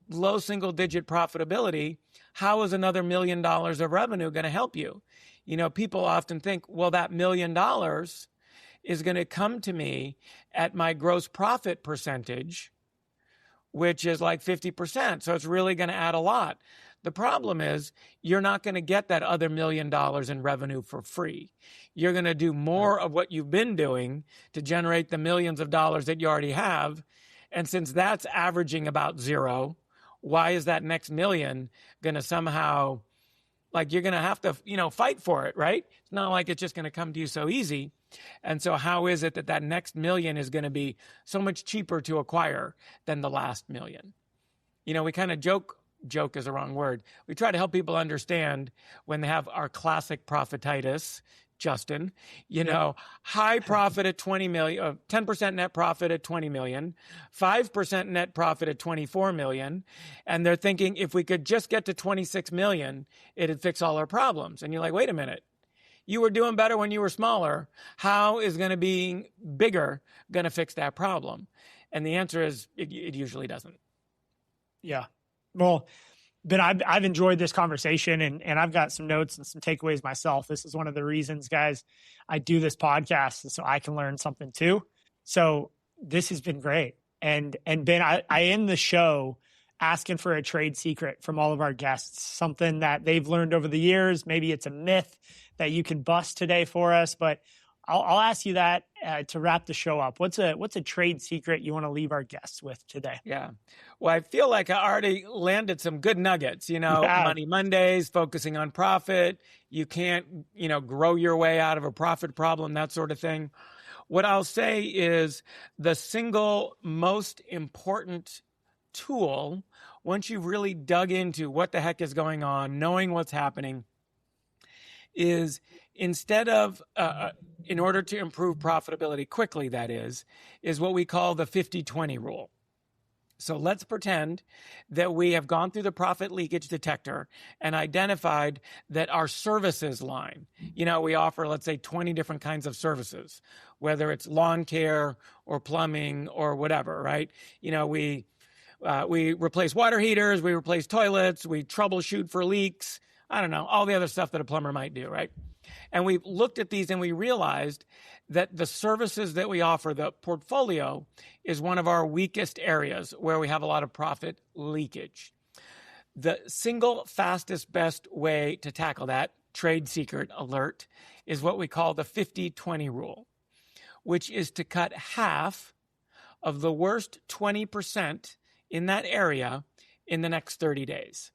low single-digit profitability, how is another $1 million of revenue going to help you? People often think, well, that $1 million is going to come to me at my gross profit percentage, which is like 50%. So it's really going to add a lot. The problem is you're not going to get that other $1 million in revenue for free. You're going to do more of what you've been doing to generate the millions of dollars that you already have. And since that's averaging about zero, why is that next million going to somehow, you're going to have to, fight for it, right? It's not like it's just going to come to you so easy. And so how is it that next million is going to be so much cheaper to acquire than the last million? We kind of joke is a wrong word. We try to help people understand when they have our classic profititis, Justin, high profit at 20 million, 10% net profit at 20 million, 5% net profit at 24 million. And they're thinking if we could just get to 26 million, it'd fix all our problems. And you're like, wait a minute. You were doing better when you were smaller. How is going to be bigger going to fix that problem? And the answer is it usually doesn't. Yeah. Well, Ben, I've enjoyed this conversation and I've got some notes and some takeaways myself. This is one of the reasons, guys, I do this podcast so I can learn something too. So this has been great. And Ben, I end the show asking for a trade secret from all of our guests, something that they've learned over the years. Maybe it's a myth that you can bust today for us, but I'll ask you that to wrap the show up. What's a trade secret you want to leave our guests with today? Yeah. Well, I feel like I already landed some good nuggets, Money Mondays, focusing on profit. You can't, grow your way out of a profit problem, that sort of thing. What I'll say is the single most important tool, once you've really dug into what the heck is going on, knowing what's happening, is instead of, in order to improve profitability quickly, that is what we call the 50-20 rule. So let's pretend that we have gone through the profit leakage detector and identified that our services line, we offer, let's say, 20 different kinds of services, whether it's lawn care or plumbing or whatever, right? We replace water heaters, we replace toilets, we troubleshoot for leaks, I don't know, all the other stuff that a plumber might do, right? And we looked at these and we realized that the services that we offer, the portfolio, is one of our weakest areas where we have a lot of profit leakage. The single fastest, best way to tackle that, trade secret alert, is what we call the 50-20 rule, which is to cut half of the worst 20% in that area in the next 30 days.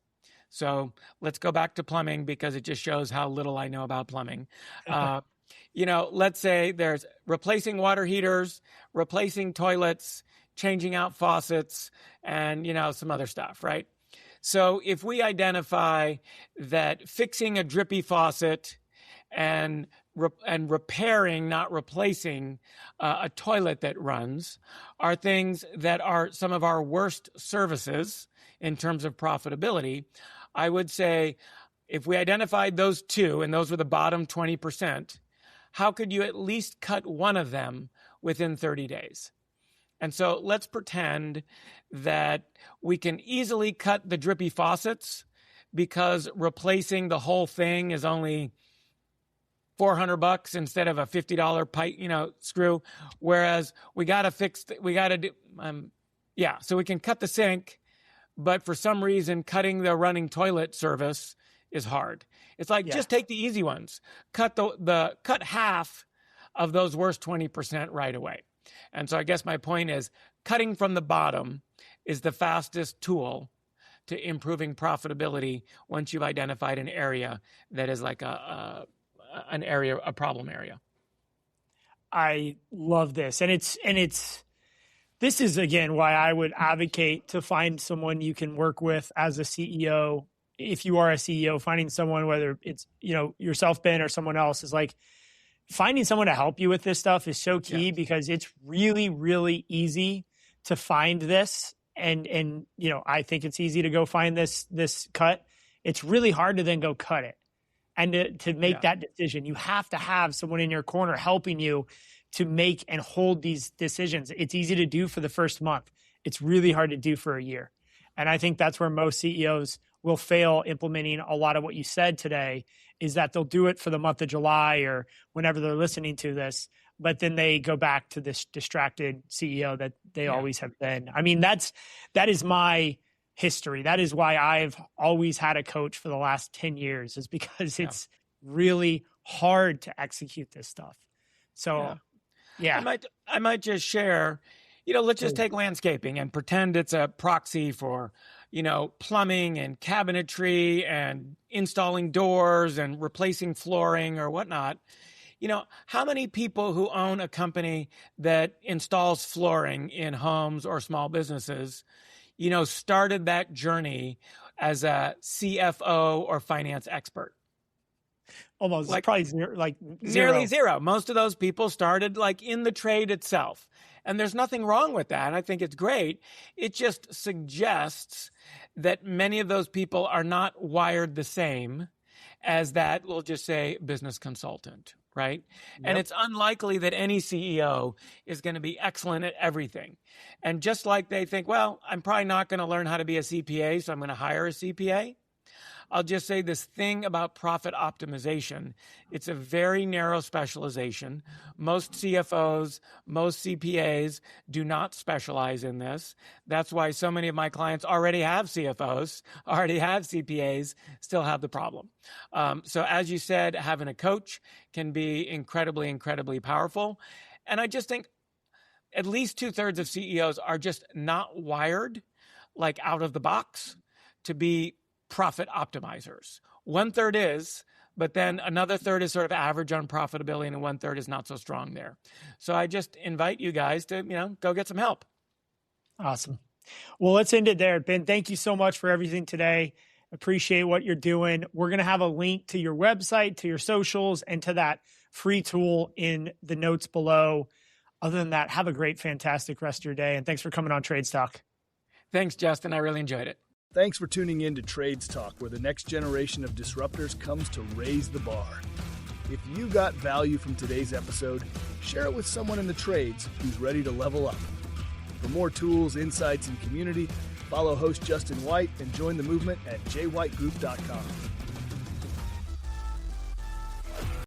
So let's go back to plumbing because it just shows how little I know about plumbing. Let's say there's replacing water heaters, replacing toilets, changing out faucets, and, some other stuff, right? So if we identify that fixing a drippy faucet and repairing, not replacing a toilet that runs are things that are some of our worst services in terms of profitability, I would say if we identified those two, and those were the bottom 20%, how could you at least cut one of them within 30 days? And so let's pretend that we can easily cut the drippy faucets because replacing the whole thing is only $400 instead of a $50 pipe, screw. Whereas we got to so we can cut the sink, but for some reason, cutting the running toilet service is hard. It's like, just take the easy ones. Cut cut half of those worst 20% right away. And so I guess my point is cutting from the bottom is the fastest tool to improving profitability once you've identified an area that is like a problem area. I love this. And this is again why I would advocate to find someone you can work with as a CEO. If you are a CEO, finding someone, whether it's, yourself, Ben, or someone else, is like finding someone to help you with this stuff is so key because it's really, really easy to find this. And I think it's easy to go find this cut. It's really hard to then go cut it. And to make that decision, you have to have someone in your corner helping you to make and hold these decisions. It's easy to do for the first month. It's really hard to do for a year. And I think that's where most CEOs will fail implementing a lot of what you said today, is that they'll do it for the month of July or whenever they're listening to this, but then they go back to this distracted CEO that they always have been. I mean, that is my history. That is why I've always had a coach for the last 10 years, is because it's really hard to execute this stuff. So, I might just share, let's just take landscaping and pretend it's a proxy for, plumbing and cabinetry and installing doors and replacing flooring or whatnot. How many people who own a company that installs flooring in homes or small businesses, started that journey as a CFO or finance expert? Almost probably zero. Nearly zero. Most of those people started in the trade itself. And there's nothing wrong with that. I think it's great. It just suggests that many of those people are not wired the same as that, we'll just say, business consultant, right? Yep. And it's unlikely that any CEO is going to be excellent at everything. And just like they think, well, I'm probably not going to learn how to be a CPA, so I'm going to hire a CPA. I'll just say this thing about profit optimization. It's a very narrow specialization. Most CFOs, most CPAs do not specialize in this. That's why so many of my clients already have CFOs, already have CPAs, still have the problem. So as you said, having a coach can be incredibly, incredibly powerful. And I just think at least 2/3 of CEOs are just not wired, out of the box, to be profit optimizers. 1/3 is, but then another third is sort of average on profitability, and 1/3 is not so strong there. So I just invite you guys to, go get some help. Awesome. Well, let's end it there. Ben, thank you so much for everything today. Appreciate what you're doing. We're going to have a link to your website, to your socials, and to that free tool in the notes below. Other than that, have a great, fantastic rest of your day. And thanks for coming on Trades Talk. Thanks, Justin. I really enjoyed it. Thanks for tuning in to Trades Talk, where the next generation of disruptors comes to raise the bar. If you got value from today's episode, share it with someone in the trades who's ready to level up. For more tools, insights, and community, follow host Justin White and join the movement at jwhitegroup.com.